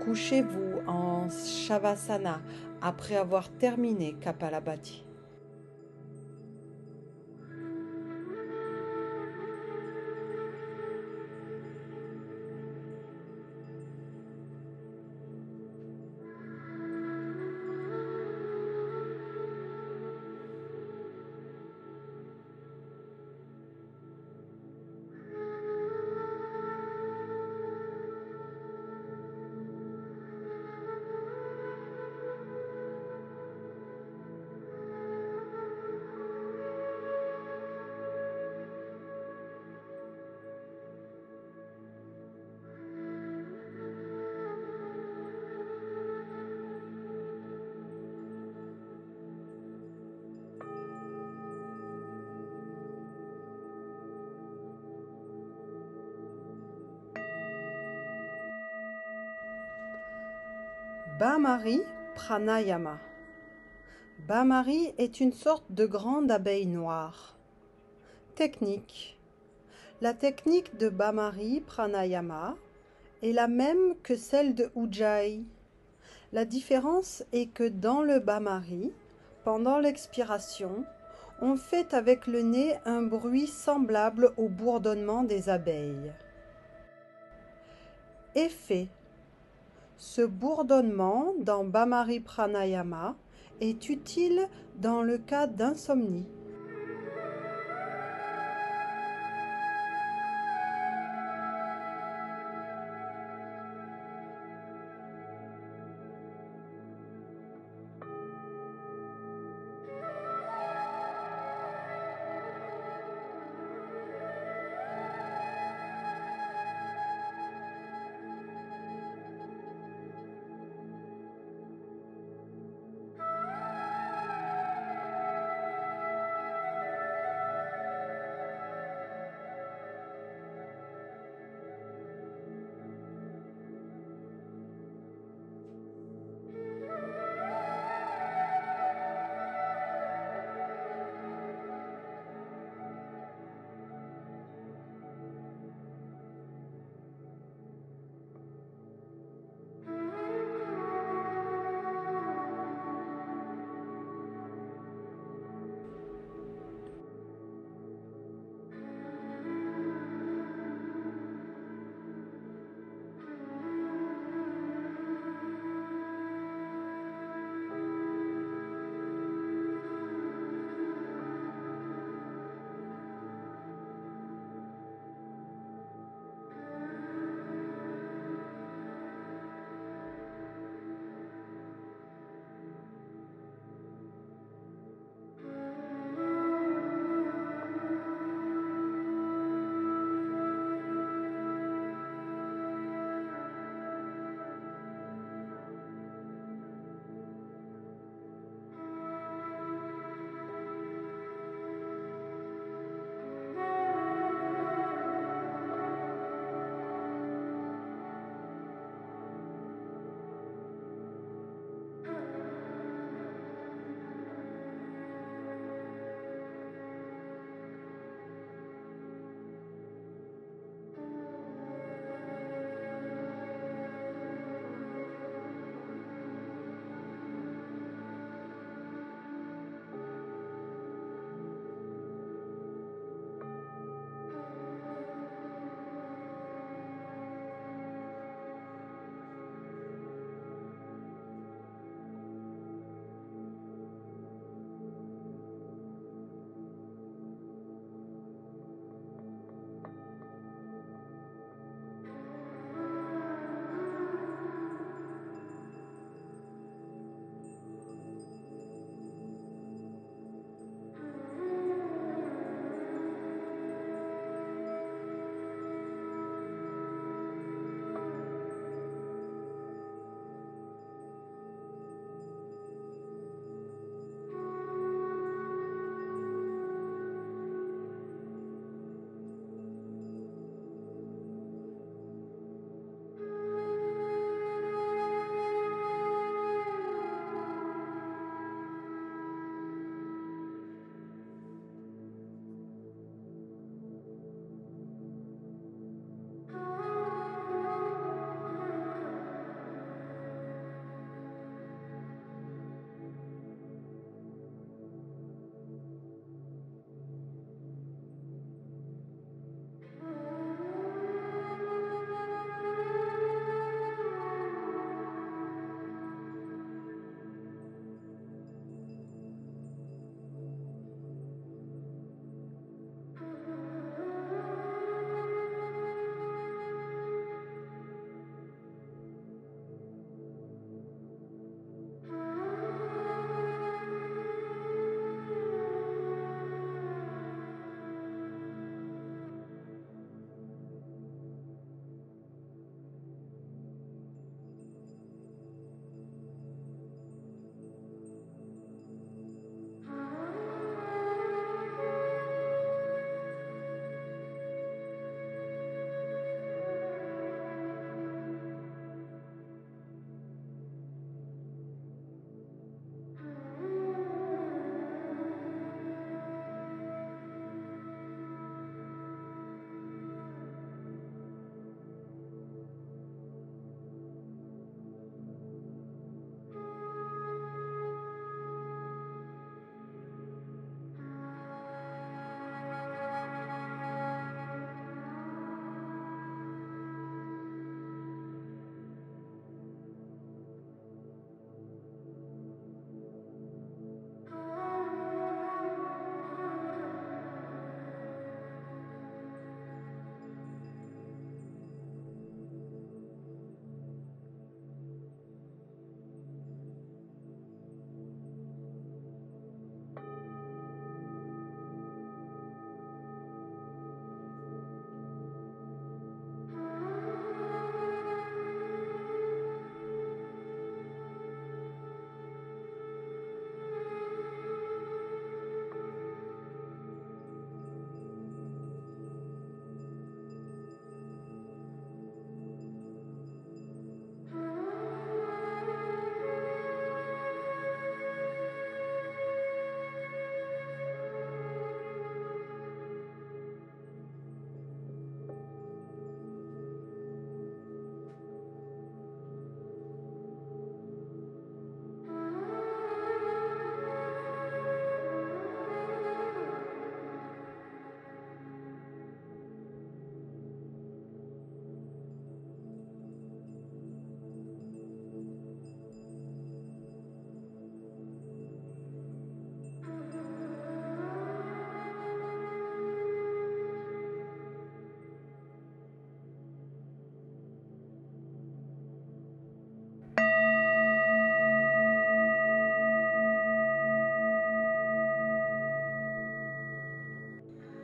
Couchez-vous en Shavasana après avoir terminé Kapalabhati. Bhamari Pranayama. Bhamari est une sorte de grande abeille noire. Technique. La technique de Bhamari Pranayama est la même que celle de Ujjayi. La différence est que dans le Bhamari, pendant l'expiration, on fait avec le nez un bruit semblable au bourdonnement des abeilles. Effet. Ce bourdonnement dans Bhamari Pranayama est utile dans le cas d'insomnie.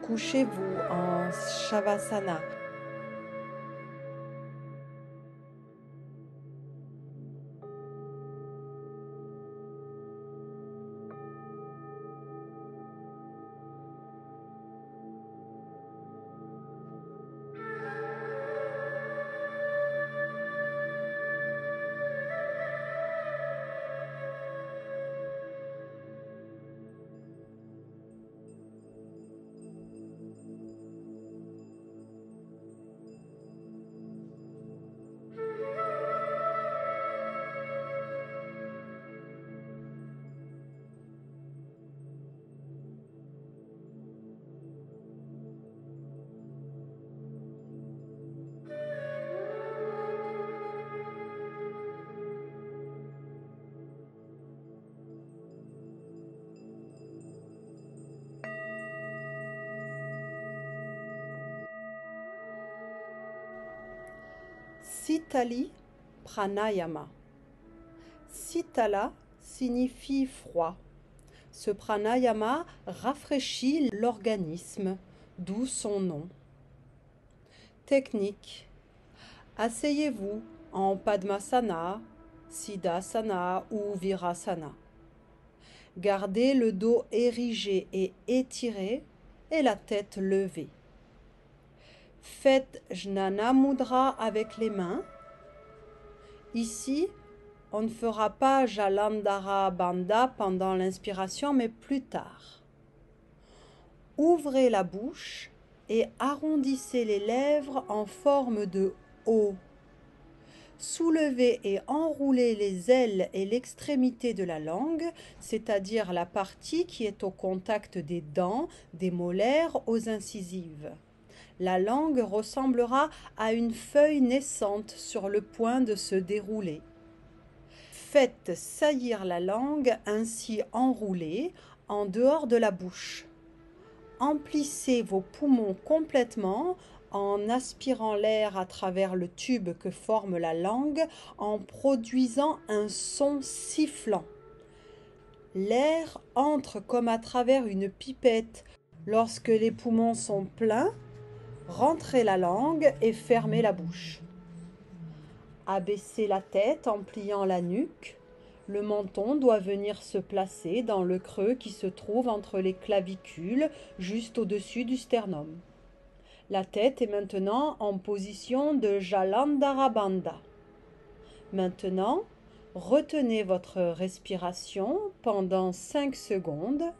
Couchez-vous en Shavasana. Sitali Pranayama. Sitala signifie froid. Ce pranayama rafraîchit l'organisme, d'où son nom. Technique. Asseyez-vous en Padmasana, Siddhasana ou Virasana. Gardez le dos érigé et étiré et la tête levée. Faites Jnana Mudra avec les mains. Ici, on ne fera pas Jalandhara Bandha pendant l'inspiration, mais plus tard. Ouvrez la bouche et arrondissez les lèvres en forme de O. Soulevez et enroulez les ailes et l'extrémité de la langue, c'est-à-dire la partie qui est au contact des dents, des molaires aux incisives. La langue ressemblera à une feuille naissante sur le point de se dérouler. Faites saillir la langue ainsi enroulée en dehors de la bouche. Emplissez vos poumons complètement en aspirant l'air à travers le tube que forme la langue en produisant un son sifflant. L'air entre comme à travers une pipette. Lorsque les poumons sont pleins, rentrez la langue et fermez la bouche. Abaissez la tête en pliant la nuque. Le menton doit venir se placer dans le creux qui se trouve entre les clavicules, juste au-dessus du sternum. La tête est maintenant en position de Jalandhara Bandha. Maintenant, retenez votre respiration pendant 5 secondes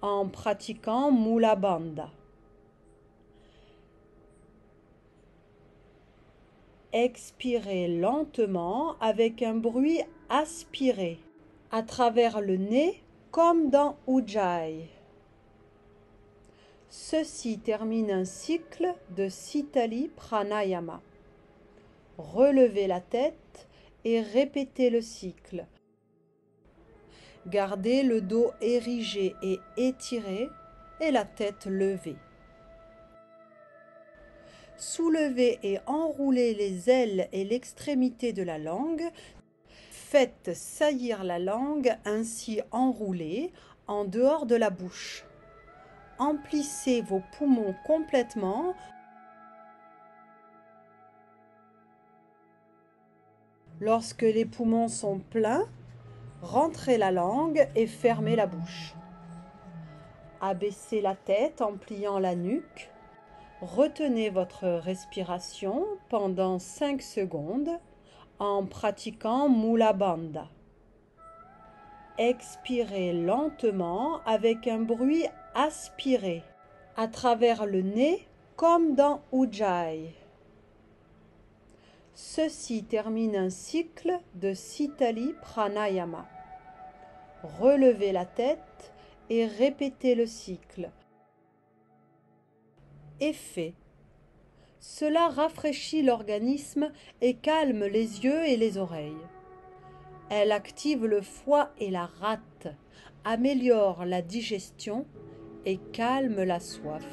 en pratiquant Mula Bandha. Expirez lentement avec un bruit aspiré à travers le nez comme dans Ujjayi. Ceci termine un cycle de Sitali Pranayama. Relevez la tête et répétez le cycle. Gardez le dos érigé et étiré et la tête levée. Soulevez et enroulez les ailes et l'extrémité de la langue. Faites saillir la langue ainsi enroulée en dehors de la bouche. Emplissez vos poumons complètement. Lorsque les poumons sont pleins, rentrez la langue et fermez la bouche. Abaissez la tête en pliant la nuque. Retenez votre respiration pendant 5 secondes en pratiquant Mula Bandha. Expirez lentement avec un bruit aspiré à travers le nez comme dans Ujjayi. Ceci termine un cycle de Sitali Pranayama. Relevez la tête et répétez le cycle. Effet. Cela rafraîchit l'organisme et calme les yeux et les oreilles. Elle active le foie et la rate, améliore la digestion et calme la soif.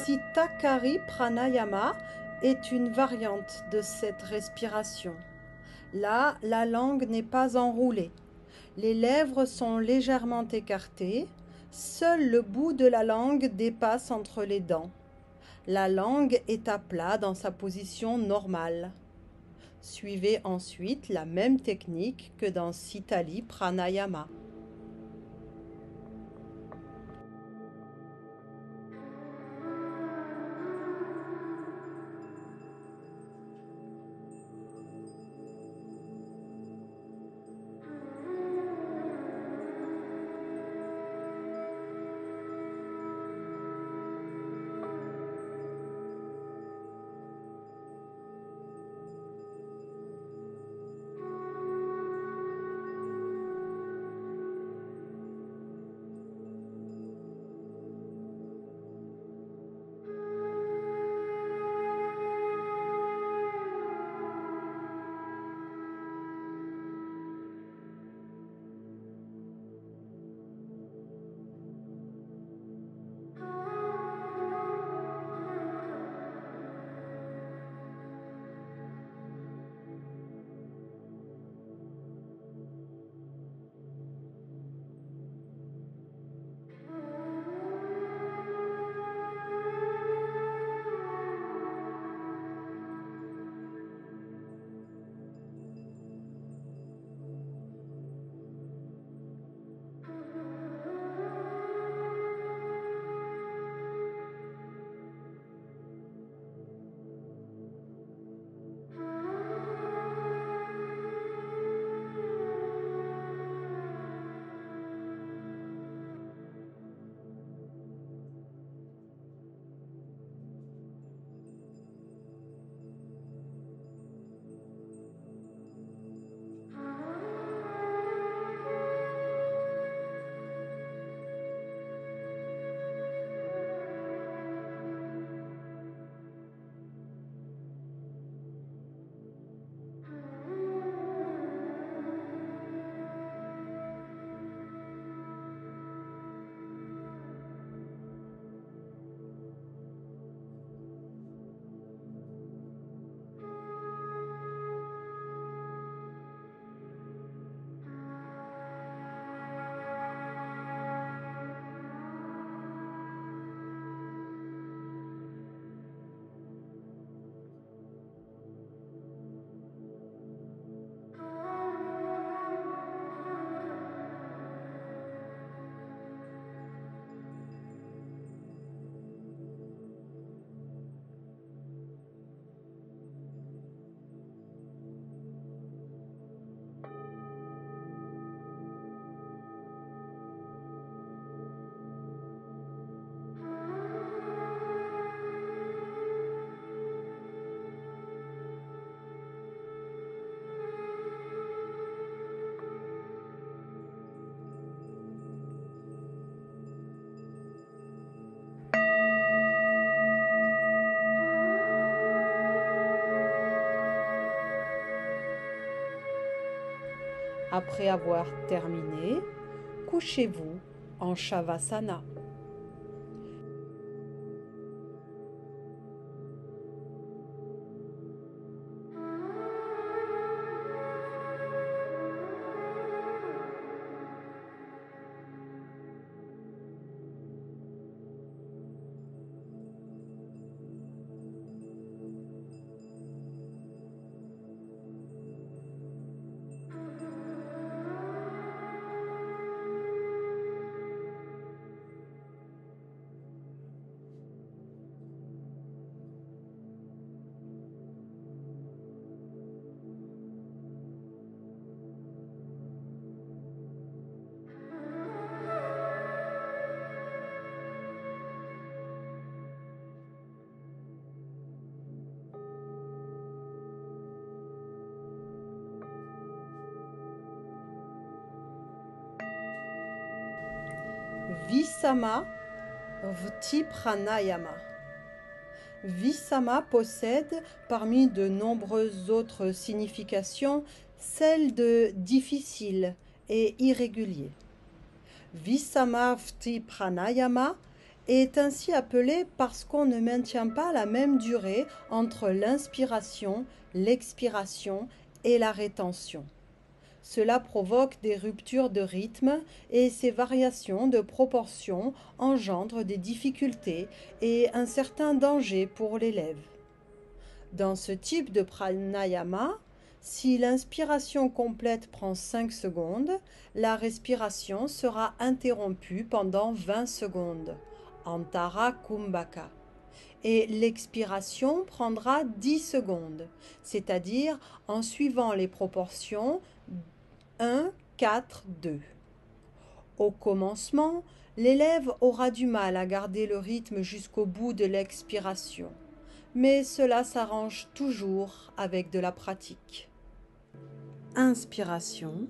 Sitakari Pranayama est une variante de cette respiration. Là, la langue n'est pas enroulée. Les lèvres sont légèrement écartées. Seul le bout de la langue dépasse entre les dents. La langue est à plat dans sa position normale. Suivez ensuite la même technique que dans Sitali Pranayama. Après avoir terminé, couchez-vous en Shavasana. Visama Vti Pranayama. Visama possède, parmi de nombreuses autres significations, celle de difficile et irrégulier. Visama Vti Pranayama est ainsi appelé parce qu'on ne maintient pas la même durée entre l'inspiration, l'expiration et la rétention. Cela provoque des ruptures de rythme et ces variations de proportion engendrent des difficultés et un certain danger pour l'élève. Dans ce type de pranayama, si l'inspiration complète prend 5 secondes, la respiration sera interrompue pendant 20 secondes, Antara Kumbhaka, et l'expiration prendra 10 secondes, c'est-à-dire en suivant les proportions 1, 4, 2. Au commencement, l'élève aura du mal à garder le rythme jusqu'au bout de l'expiration, mais cela s'arrange toujours avec de la pratique. Inspiration,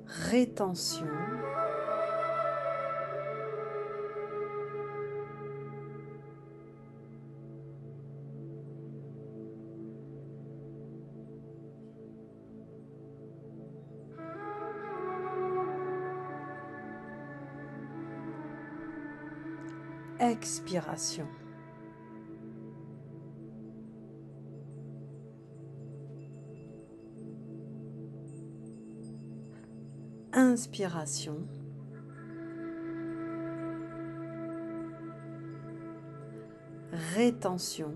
rétention, expiration. Inspiration, rétention,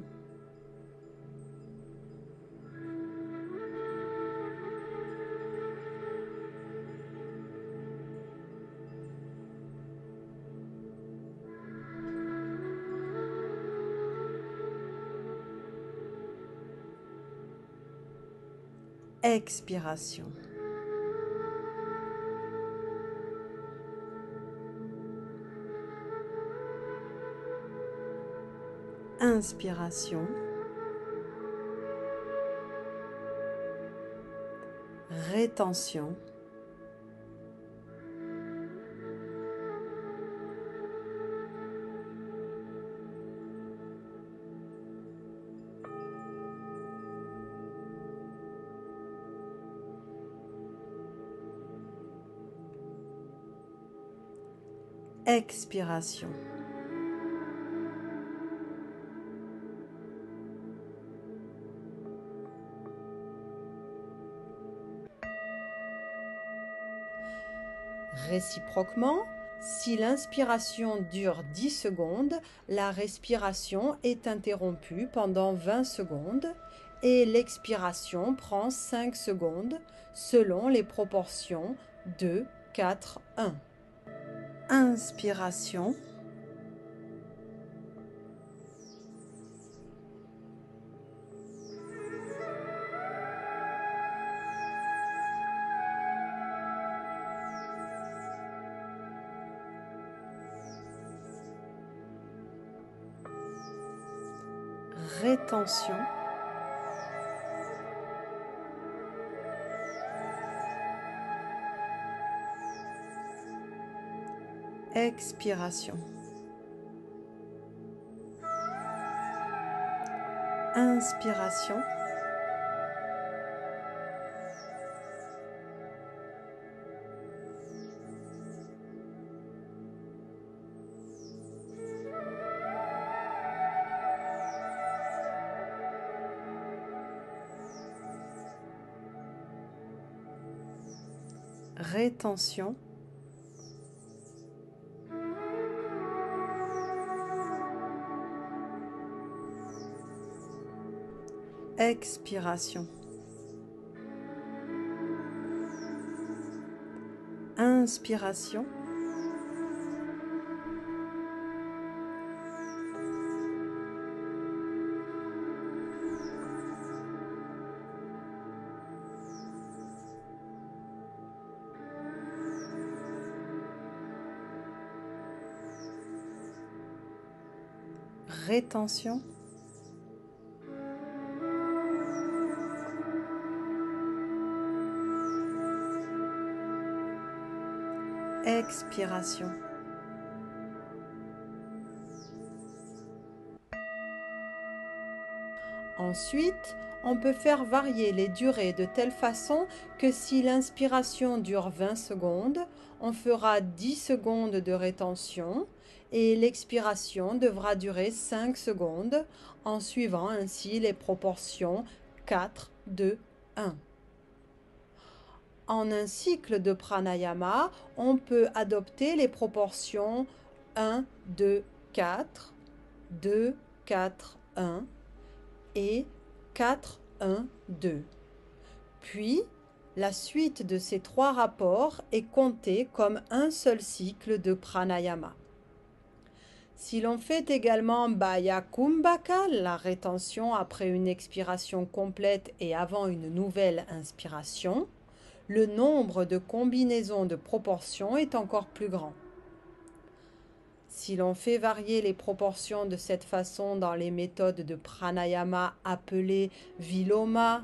expiration. Inspiration, rétention, expiration. Réciproquement, si l'inspiration dure 10 secondes, la respiration est interrompue pendant 20 secondes et l'expiration prend 5 secondes selon les proportions 2, 4, 1. Inspiration, rétention, expiration. Inspiration, rétention, expiration. Inspiration, rétention, expiration. Ensuite, on peut faire varier les durées de telle façon que si l'inspiration dure 20 secondes, on fera 10 secondes de rétention et l'expiration devra durer 5 secondes en suivant ainsi les proportions 4, 2, 1. En un cycle de pranayama, on peut adopter les proportions 1, 2, 4, 2, 4, 1 et 4, 1, 2. Puis, la suite de ces trois rapports est comptée comme un seul cycle de pranayama. Si l'on fait également Baya Kumbhaka, la rétention après une expiration complète et avant une nouvelle inspiration, le nombre de combinaisons de proportions est encore plus grand. Si l'on fait varier les proportions de cette façon dans les méthodes de pranayama appelées Viloma,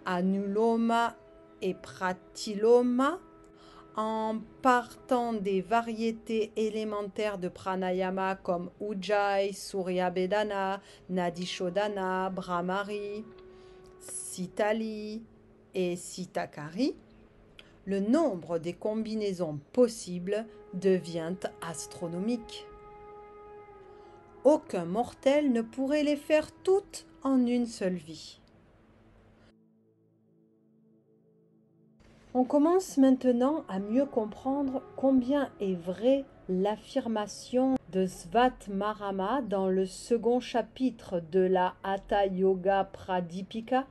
Anuloma et Pratiloma, en partant des variétés élémentaires de pranayama comme Ujjayi, Surya Bedana, Nadi Shodhana, Brahmari, Sitali et Sitakari, le nombre des combinaisons possibles devient astronomique. Aucun mortel ne pourrait les faire toutes en une seule vie. On commence maintenant à mieux comprendre combien est vraie l'affirmation de Svatmarama dans le second chapitre de la Hatha Yoga Pradipika.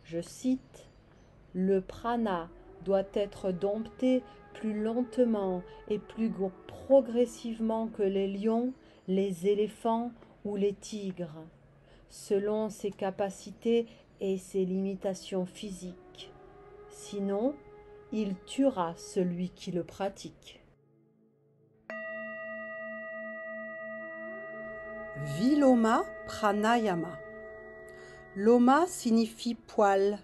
Je cite: « Le prana doit être dompté plus lentement et plus progressivement que les lions, les éléphants ou les tigres, selon ses capacités et ses limitations physiques. Sinon, il tuera celui qui le pratique. » Viloma Pranayama. Loma signifie poil.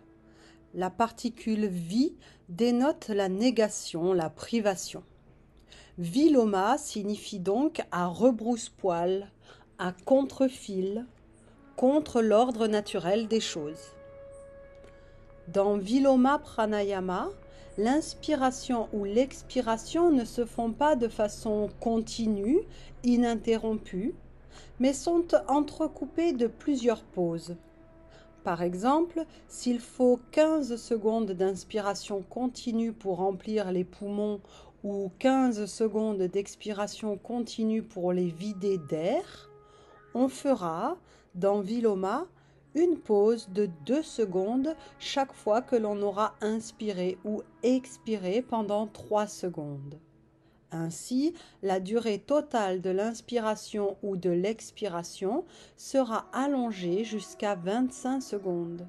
La particule vi dénote la négation, la privation. Viloma signifie donc à rebrousse-poil, à contre-fil, contre l'ordre naturel des choses. Dans Viloma Pranayama, l'inspiration ou l'expiration ne se font pas de façon continue, ininterrompue, mais sont entrecoupées de plusieurs pauses. Par exemple, s'il faut 15 secondes d'inspiration continue pour remplir les poumons ou 15 secondes d'expiration continue pour les vider d'air, on fera, dans Viloma, une pause de 2 secondes chaque fois que l'on aura inspiré ou expiré pendant 3 secondes. Ainsi, la durée totale de l'inspiration ou de l'expiration sera allongée jusqu'à 25 secondes.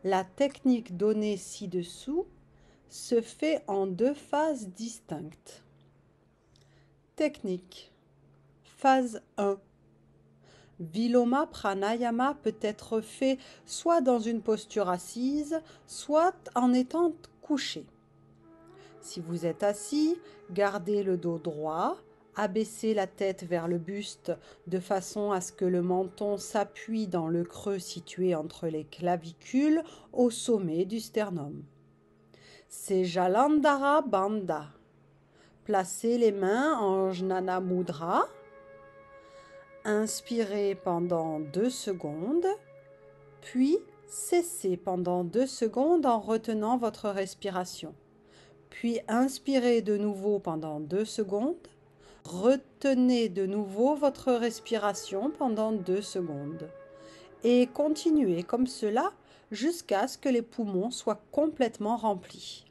La technique donnée ci-dessous se fait en 2 phases distinctes. Technique. Phase 1. Viloma Pranayama peut être fait soit dans une posture assise, soit en étant couché. Si vous êtes assis, gardez le dos droit, abaissez la tête vers le buste de façon à ce que le menton s'appuie dans le creux situé entre les clavicules au sommet du sternum. C'est Jalandhara Bandha. Placez les mains en Jnana Mudra. Inspirez pendant 2 secondes, puis cessez pendant 2 secondes en retenant votre respiration. Puis inspirez de nouveau pendant 2 secondes, retenez de nouveau votre respiration pendant 2 secondes et continuez comme cela jusqu'à ce que les poumons soient complètement remplis.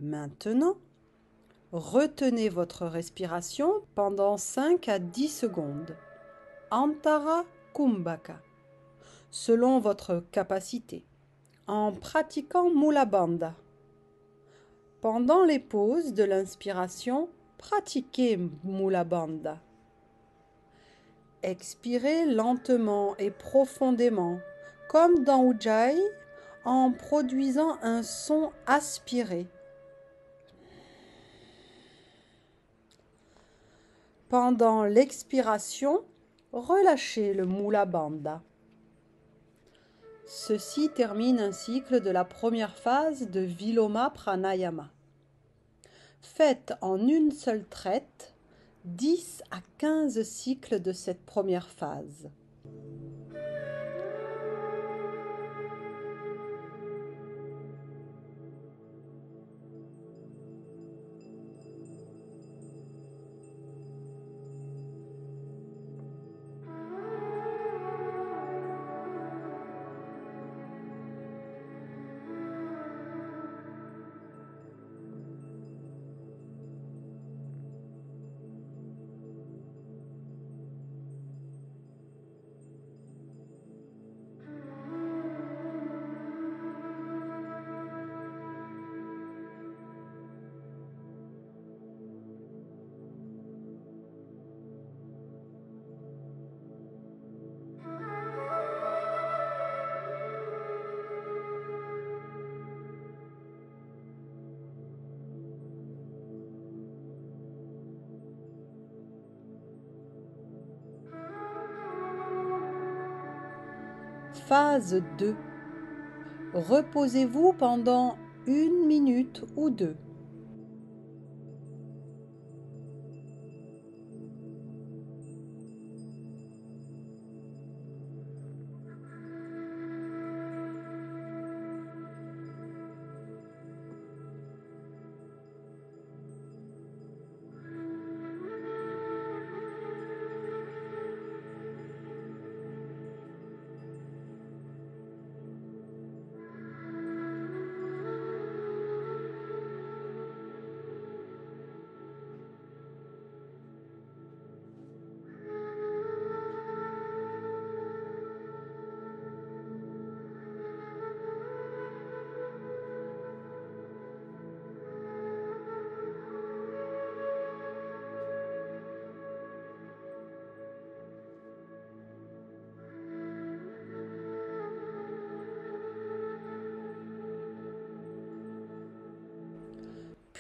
Maintenant, retenez votre respiration pendant 5 à 10 secondes. Antara Kumbhaka, selon votre capacité, en pratiquant Mula Bandha. Pendant les pauses de l'inspiration, Pratiquez Mula Bandha. Expirez lentement et profondément, comme dans Ujjayi, en produisant un son aspiré. Pendant l'expiration, relâchez le Mula Bandha. Ceci termine un cycle de la première phase de Viloma Pranayama. Faites en une seule traite 10 à 15 cycles de cette première phase. Phase 2. Reposez-vous pendant 1 minute ou 2.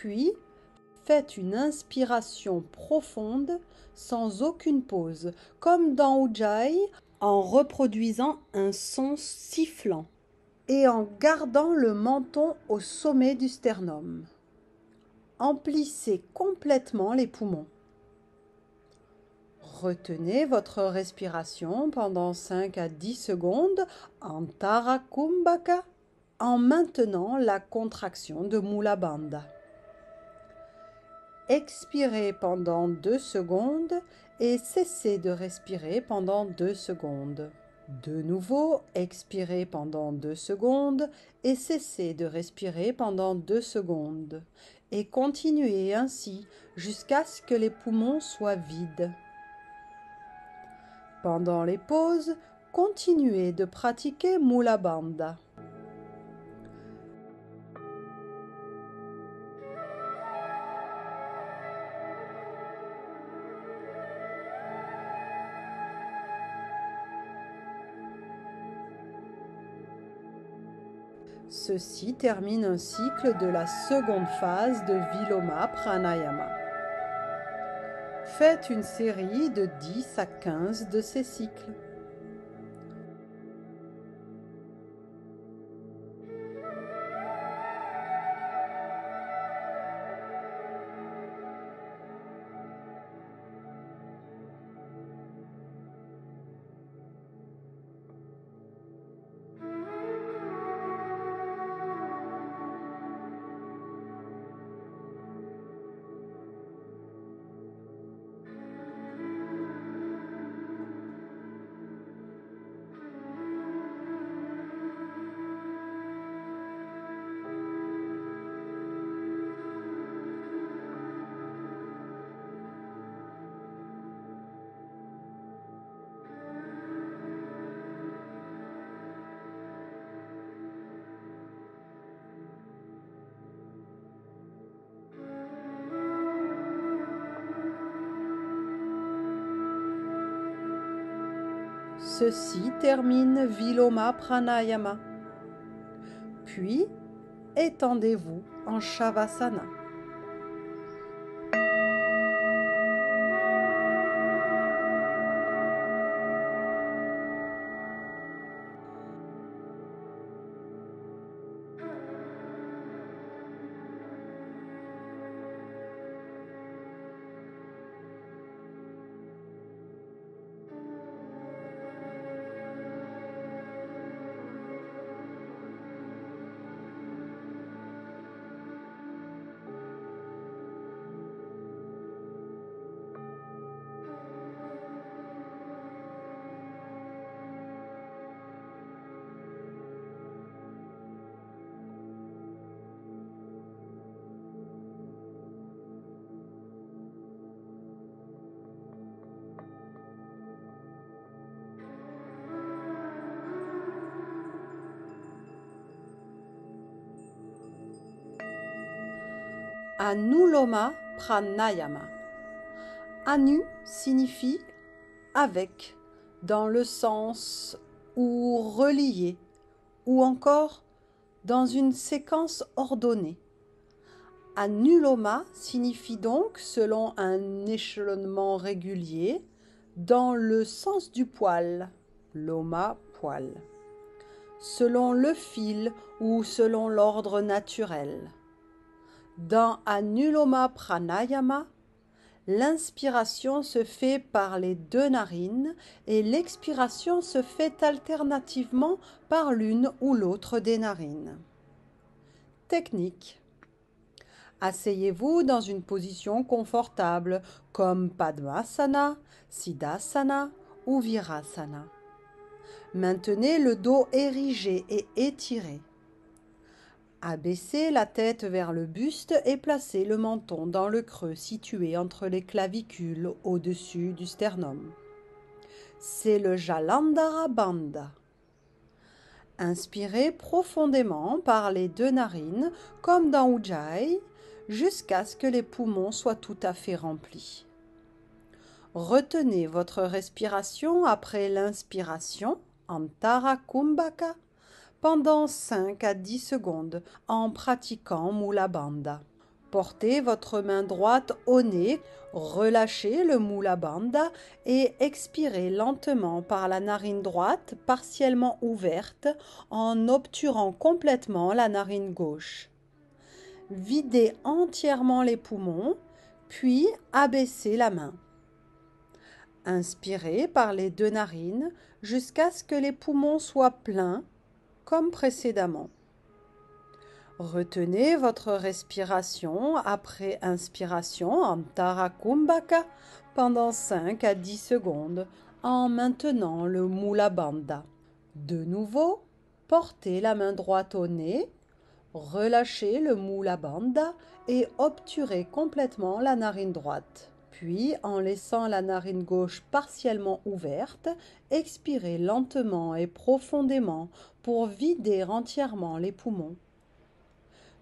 Puis, faites une inspiration profonde sans aucune pause, comme dans Ujjayi, en reproduisant un son sifflant et en gardant le menton au sommet du sternum. Emplissez complètement les poumons. Retenez votre respiration pendant 5 à 10 secondes en Tara Kumbhaka en maintenant la contraction de Mula Bandha. Expirez pendant 2 secondes et cessez de respirer pendant 2 secondes. De nouveau, expirez pendant 2 secondes et cessez de respirer pendant 2 secondes. Et continuez ainsi jusqu'à ce que les poumons soient vides. Pendant les pauses, continuez de pratiquer Mula Bandha. Ceci termine un cycle de la seconde phase de Viloma Pranayama. Faites une série de 10 à 15 de ces cycles. Ceci termine Viloma Pranayama. Puis, étendez-vous en Shavasana. Anuloma Pranayama. Anu signifie avec, dans le sens ou relié, ou encore dans une séquence ordonnée. Anuloma signifie donc selon un échelonnement régulier, dans le sens du poil, loma poil, selon le fil ou selon l'ordre naturel. Dans Anuloma Pranayama, l'inspiration se fait par les deux narines et l'expiration se fait alternativement par l'une ou l'autre des narines. Technique. Asseyez-vous dans une position confortable comme Padmasana, Siddhasana ou Virasana. Maintenez le dos érigé et étiré. Abaissez la tête vers le buste et placez le menton dans le creux situé entre les clavicules au-dessus du sternum. C'est le Jalandhara Bandha. Inspirez profondément par les deux narines comme dans Ujjayi jusqu'à ce que les poumons soient tout à fait remplis. Retenez votre respiration après l'inspiration, Antara Kumbhaka, pendant 5 à 10 secondes en pratiquant Mula Bandha. Portez votre main droite au nez, relâchez le Mula Bandha et expirez lentement par la narine droite partiellement ouverte en obturant complètement la narine gauche. Videz entièrement les poumons, puis abaissez la main. Inspirez par les deux narines jusqu'à ce que les poumons soient pleins, comme précédemment. Retenez votre respiration après inspiration Antara Kumbhaka pendant 5 à 10 secondes en maintenant le Mula Bandha. De nouveau, portez la main droite au nez, relâchez le Mula Bandha et obturez complètement la narine droite. Puis, en laissant la narine gauche partiellement ouverte, expirez lentement et profondément pour vider entièrement les poumons.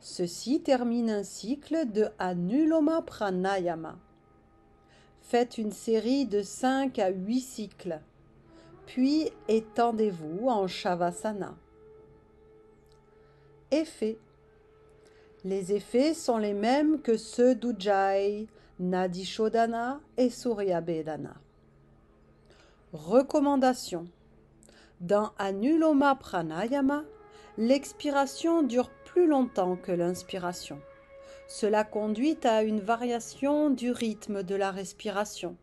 Ceci termine un cycle de Anuloma Pranayama. Faites une série de 5 à 8 cycles, puis étendez-vous en Shavasana. Effets. Les effets sont les mêmes que ceux d'Ujjayi, Nadi Shodhana et Surya Bedhana. Recommandation. Dans Anuloma Pranayama, l'expiration dure plus longtemps que l'inspiration. Cela conduit à une variation du rythme de la respiration.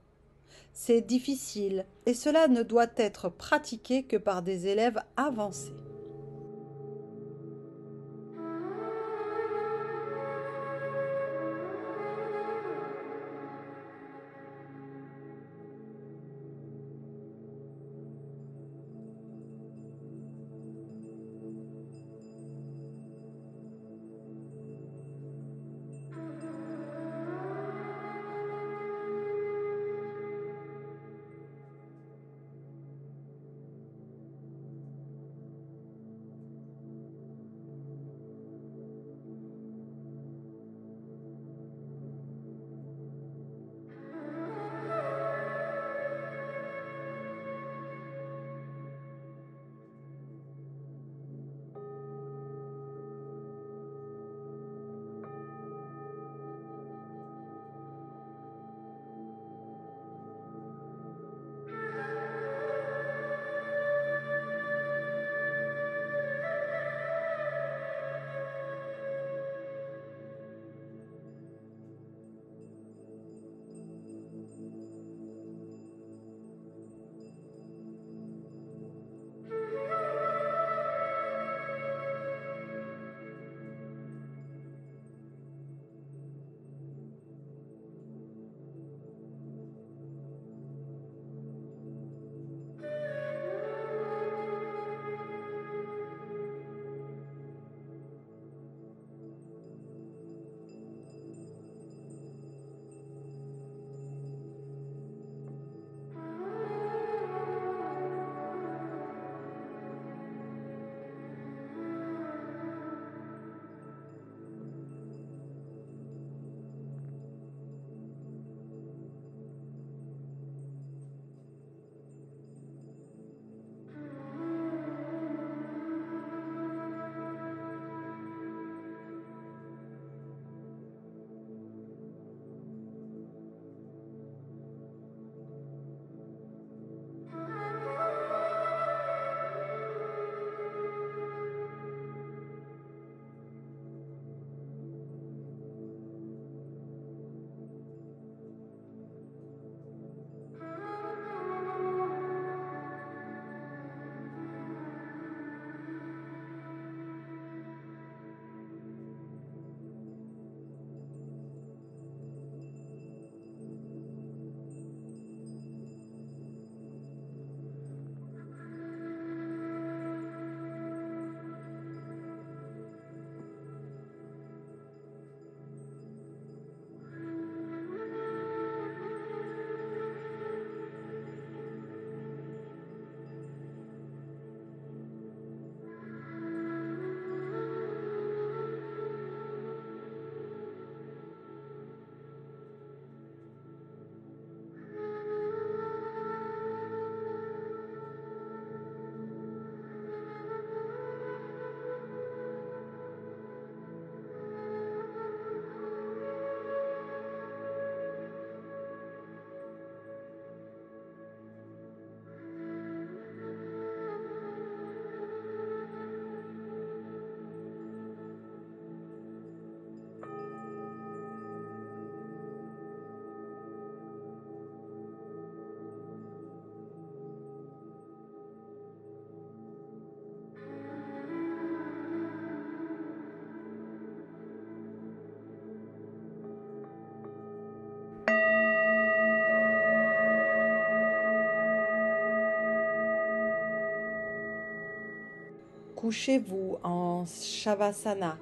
C'est difficile et cela ne doit être pratiqué que par des élèves avancés. Couchez-vous en Shavasana.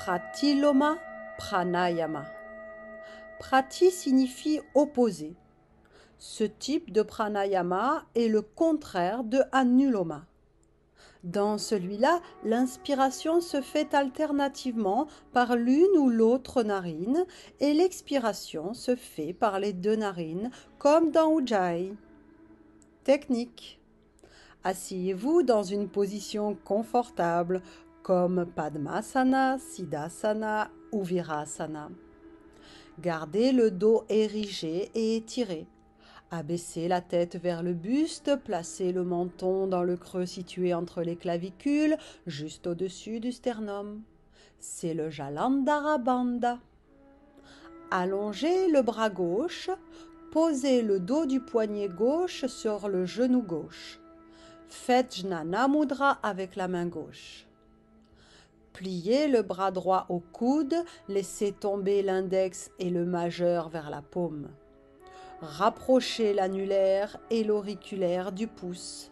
Pratiloma Pranayama. Prati signifie opposé. Ce type de pranayama est le contraire de Anuloma. Dans celui-là, l'inspiration se fait alternativement par l'une ou l'autre narine et l'expiration se fait par les deux narines, comme dans Ujjayi. Technique. Asseyez-vous dans une position confortable, comme Padmasana, Siddhasana ou Virasana. Gardez le dos érigé et étiré. Abaissez la tête vers le buste, placez le menton dans le creux situé entre les clavicules, juste au-dessus du sternum. C'est le Jalandhara Bandha. Allongez le bras gauche, posez le dos du poignet gauche sur le genou gauche. Faites Jnana Mudra avec la main gauche. Pliez le bras droit au coude, laissez tomber l'index et le majeur vers la paume. Rapprochez l'annulaire et l'auriculaire du pouce.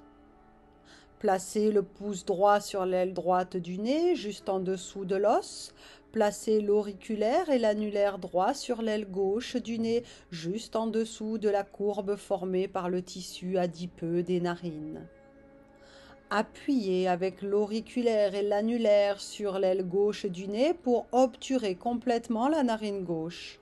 Placez le pouce droit sur l'aile droite du nez, juste en dessous de l'os. Placez l'auriculaire et l'annulaire droit sur l'aile gauche du nez, juste en dessous de la courbe formée par le tissu adipeux des narines. Appuyez avec l'auriculaire et l'annulaire sur l'aile gauche du nez pour obturer complètement la narine gauche.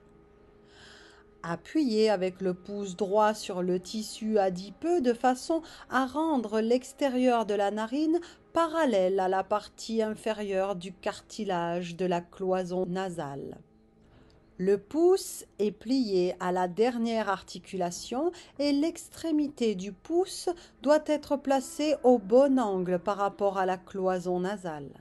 Appuyez avec le pouce droit sur le tissu adipeux de façon à rendre l'extérieur de la narine parallèle à la partie inférieure du cartilage de la cloison nasale. Le pouce est plié à la dernière articulation et l'extrémité du pouce doit être placée au bon angle par rapport à la cloison nasale.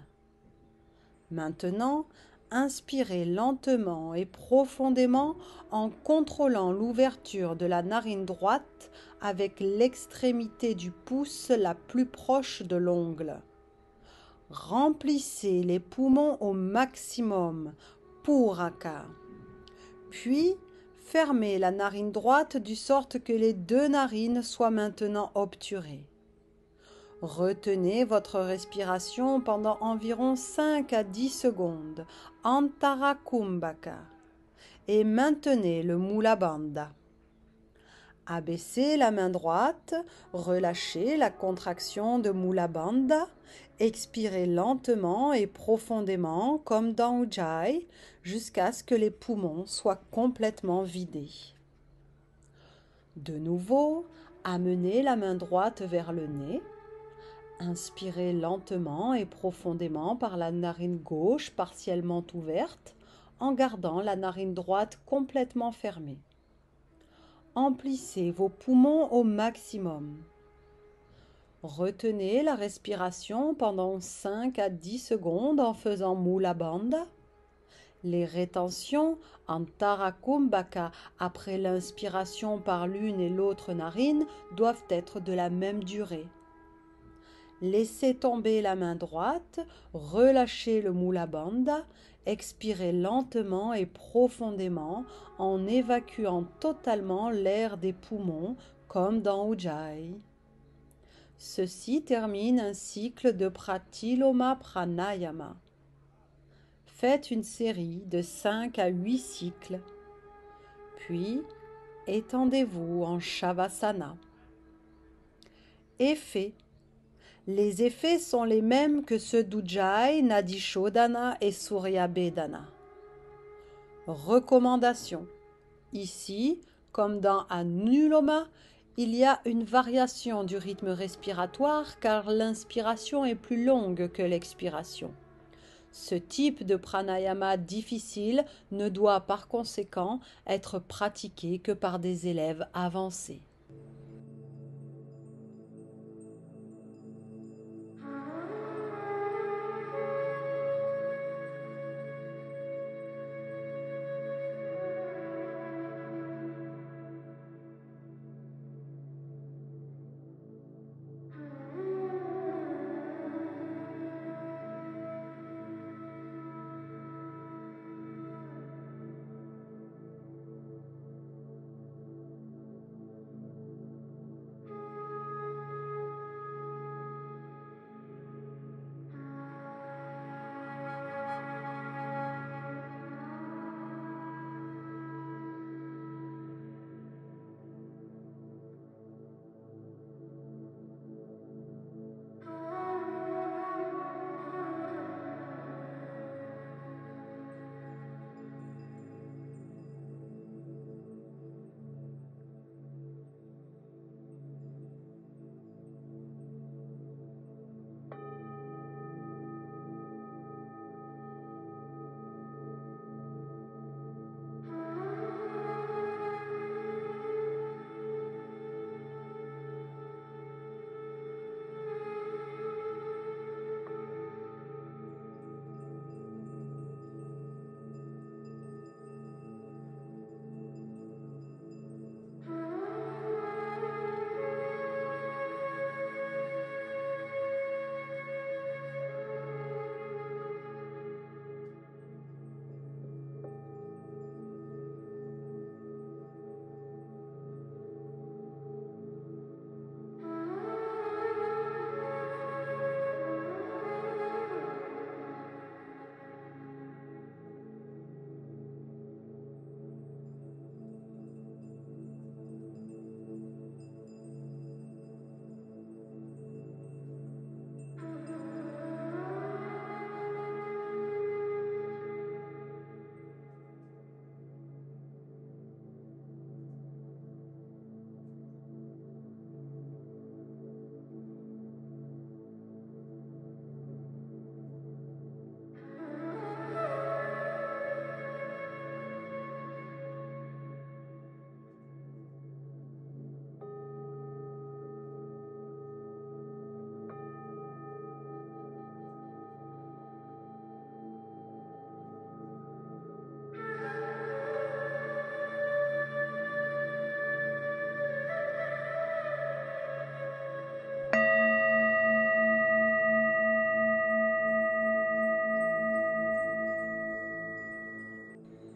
Maintenant, inspirez lentement et profondément en contrôlant l'ouverture de la narine droite avec l'extrémité du pouce la plus proche de l'ongle. Remplissez les poumons au maximum, Puraka. Puis, fermez la narine droite de sorte que les deux narines soient maintenant obturées. Retenez votre respiration pendant environ 5 à 10 secondes, Antara Kumbhaka, et maintenez le Mula Bandha. Abaissez la main droite, relâchez la contraction de Mula Bandha, expirez lentement et profondément comme dans Ujjayi jusqu'à ce que les poumons soient complètement vidés. De nouveau, amenez la main droite vers le nez. Inspirez lentement et profondément par la narine gauche partiellement ouverte en gardant la narine droite complètement fermée. Emplissez vos poumons au maximum. Retenez la respiration pendant 5 à 10 secondes en faisant Mula Bandha. Les rétentions Antara Kumbhaka après l'inspiration par l'une et l'autre narine doivent être de la même durée. Laissez tomber la main droite, relâchez le Mula Bandha, expirez lentement et profondément en évacuant totalement l'air des poumons comme dans Ujjayi. Ceci termine un cycle de Pratiloma Pranayama. Faites une série de 5 à 8 cycles, puis étendez-vous en Shavasana. Effet. Les effets sont les mêmes que ceux d'Ujjayi, Nadishodhana et Suryabhedana. Recommandation. Ici, comme dans Anuloma, il y a une variation du rythme respiratoire car l'inspiration est plus longue que l'expiration. Ce type de pranayama difficile ne doit par conséquent être pratiqué que par des élèves avancés.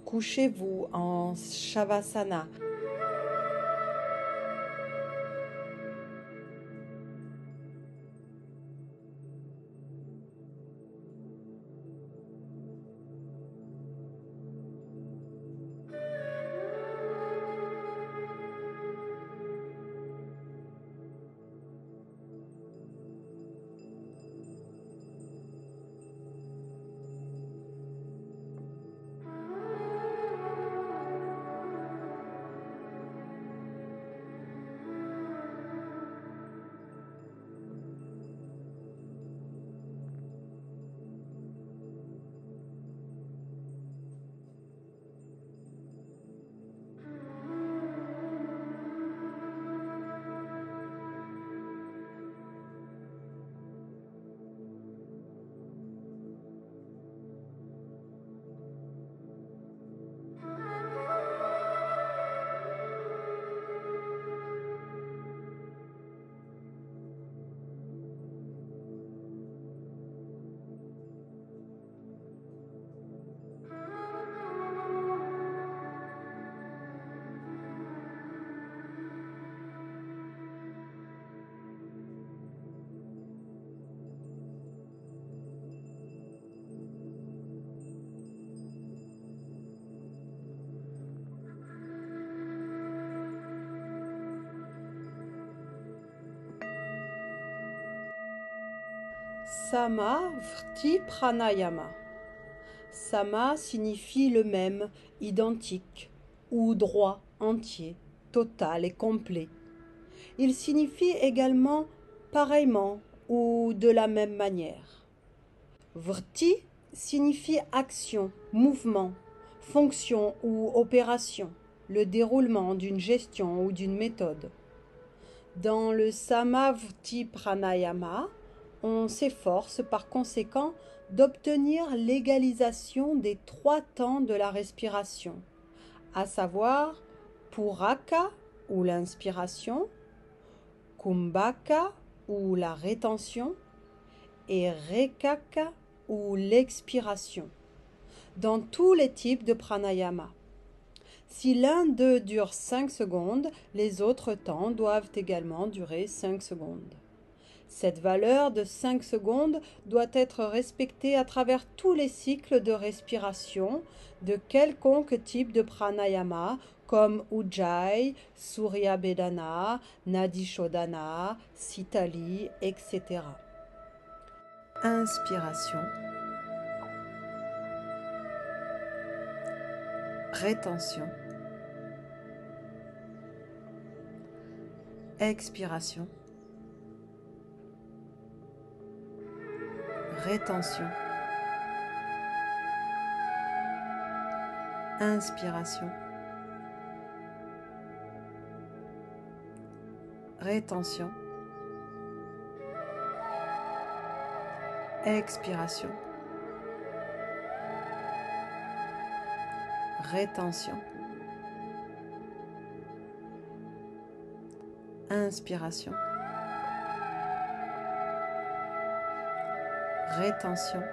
Couchez-vous en Shavasana. Sama Vrti Pranayama. Sama signifie le même, identique, ou droit, entier, total et complet. Il signifie également pareillement ou de la même manière. Vrti signifie action, mouvement, fonction ou opération, le déroulement d'une gestion ou d'une méthode. Dans le Samavrti Pranayama, on s'efforce par conséquent d'obtenir l'égalisation des 3 temps de la respiration, à savoir Puraka ou l'inspiration, Kumbhaka ou la rétention et Rekaka ou l'expiration, dans tous les types de pranayama. Si l'un d'eux dure 5 secondes, les autres temps doivent également durer 5 secondes. Cette valeur de 5 secondes doit être respectée à travers tous les cycles de respiration de quelconque type de pranayama comme Ujjayi, Surya Bedana, Nadi Shodhana, Sitali, etc. Inspiration. Rétention. Expiration. Rétention. Inspiration. Rétention. Expiration. Rétention. Inspiration. Rétention.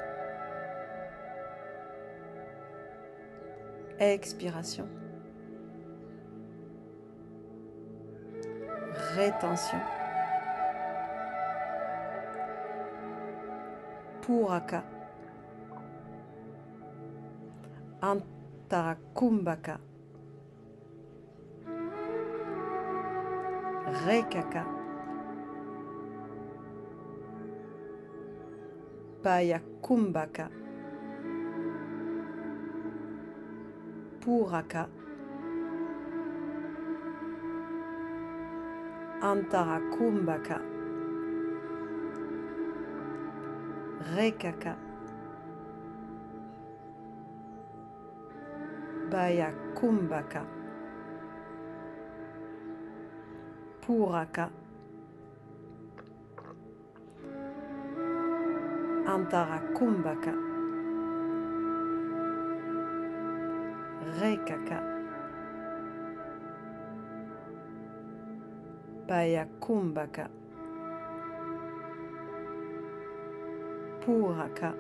Expiration. Rétention. Puraka. Antarakumbhaka. Rekaka. Payakumbhaka. Puraka. Antarakumbhaka. Rekaka. Payakumbhaka. Puraka. Antarakumbhaka. Rekaka. Payakumbhaka. Puraka.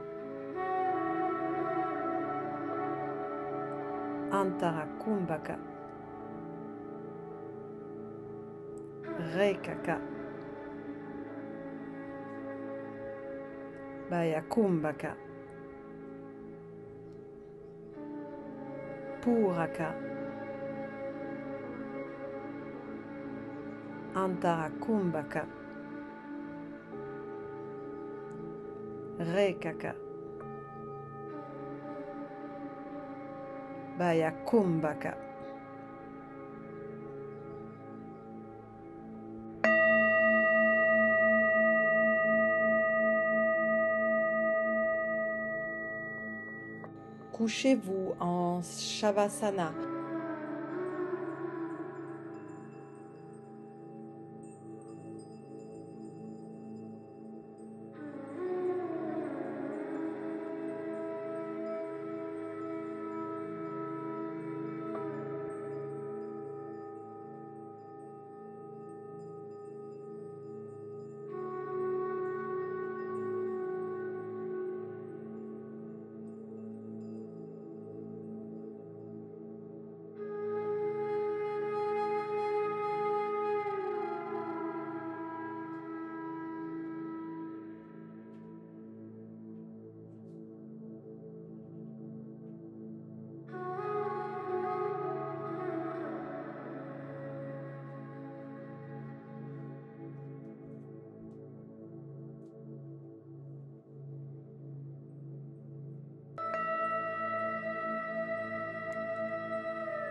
Antarakumbhaka. Rekaka. Payakumbhaka. Puraka. Antarakumbhaka. Rekaka. Payakumbhaka. Couchez-vous en Shavasana.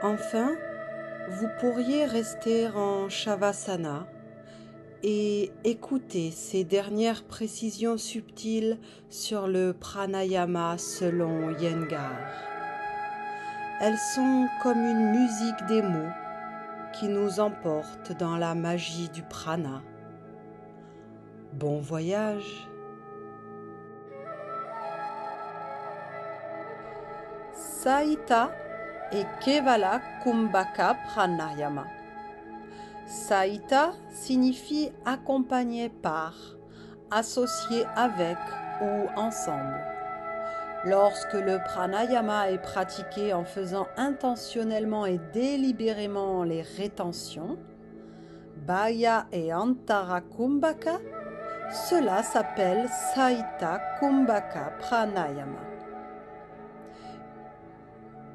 Enfin, vous pourriez rester en Shavasana et écouter ces dernières précisions subtiles sur le pranayama selon Iyengar. Elles sont comme une musique des mots qui nous emporte dans la magie du prana. Bon voyage! Saita et Kevala Kumbhaka Pranayama. Saita signifie accompagné par, associé avec ou ensemble. Lorsque le pranayama est pratiqué en faisant intentionnellement et délibérément les rétentions, Baya et Antara Kumbhaka, cela s'appelle Saita Kumbhaka Pranayama.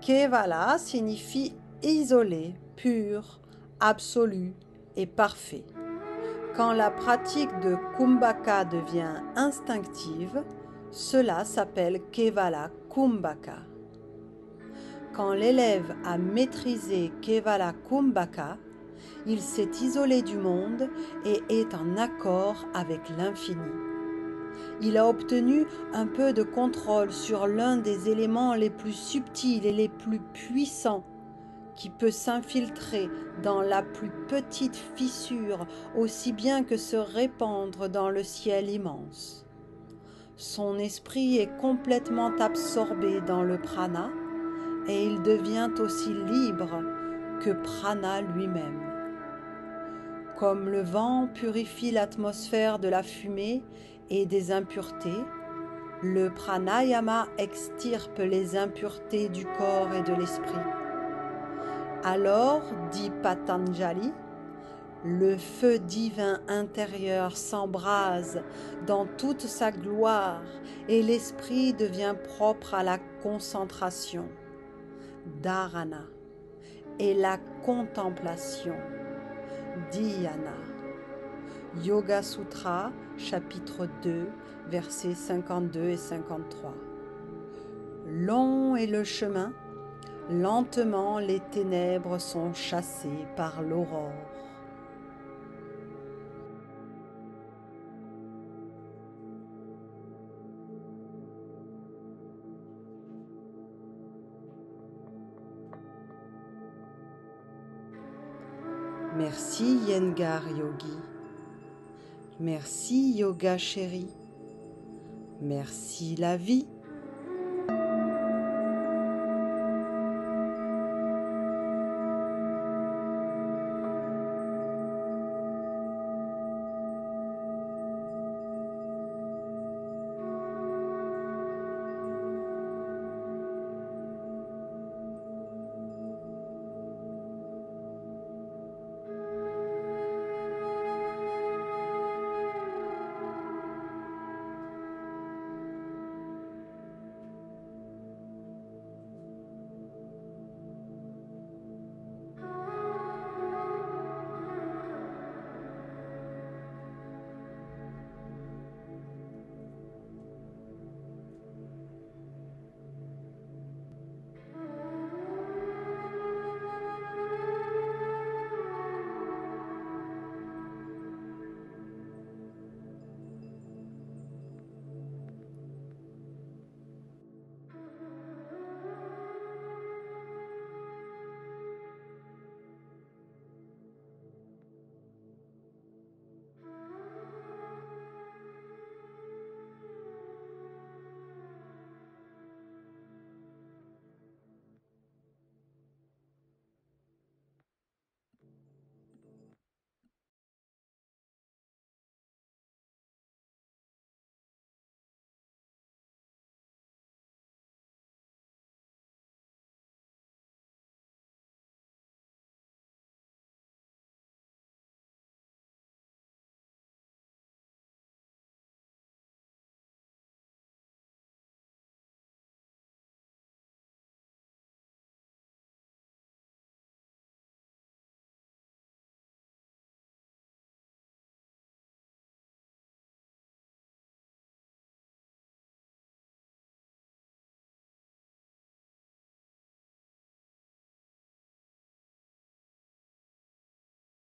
Kevala signifie isolé, pur, absolu et parfait. Quand la pratique de Kumbhaka devient instinctive, cela s'appelle Kevala Kumbhaka. Quand l'élève a maîtrisé Kevala Kumbhaka, il s'est isolé du monde et est en accord avec l'infini. Il a obtenu un peu de contrôle sur l'un des éléments les plus subtils et les plus puissants qui peut s'infiltrer dans la plus petite fissure aussi bien que se répandre dans le ciel immense. Son esprit est complètement absorbé dans le prana et il devient aussi libre que prana lui-même. Comme le vent purifie l'atmosphère de la fumée et des impuretés, le pranayama extirpe les impuretés du corps et de l'esprit. Alors, dit Patanjali, le feu divin intérieur s'embrase dans toute sa gloire et l'esprit devient propre à la concentration, dharana, et la contemplation, dhyana. Yoga Sutra, chapitre 2, versets 52 et 53. Long est le chemin, lentement les ténèbres sont chassées par l'aurore. Merci Iyengar Yogi. Merci Yoga Chéri. Merci la vie.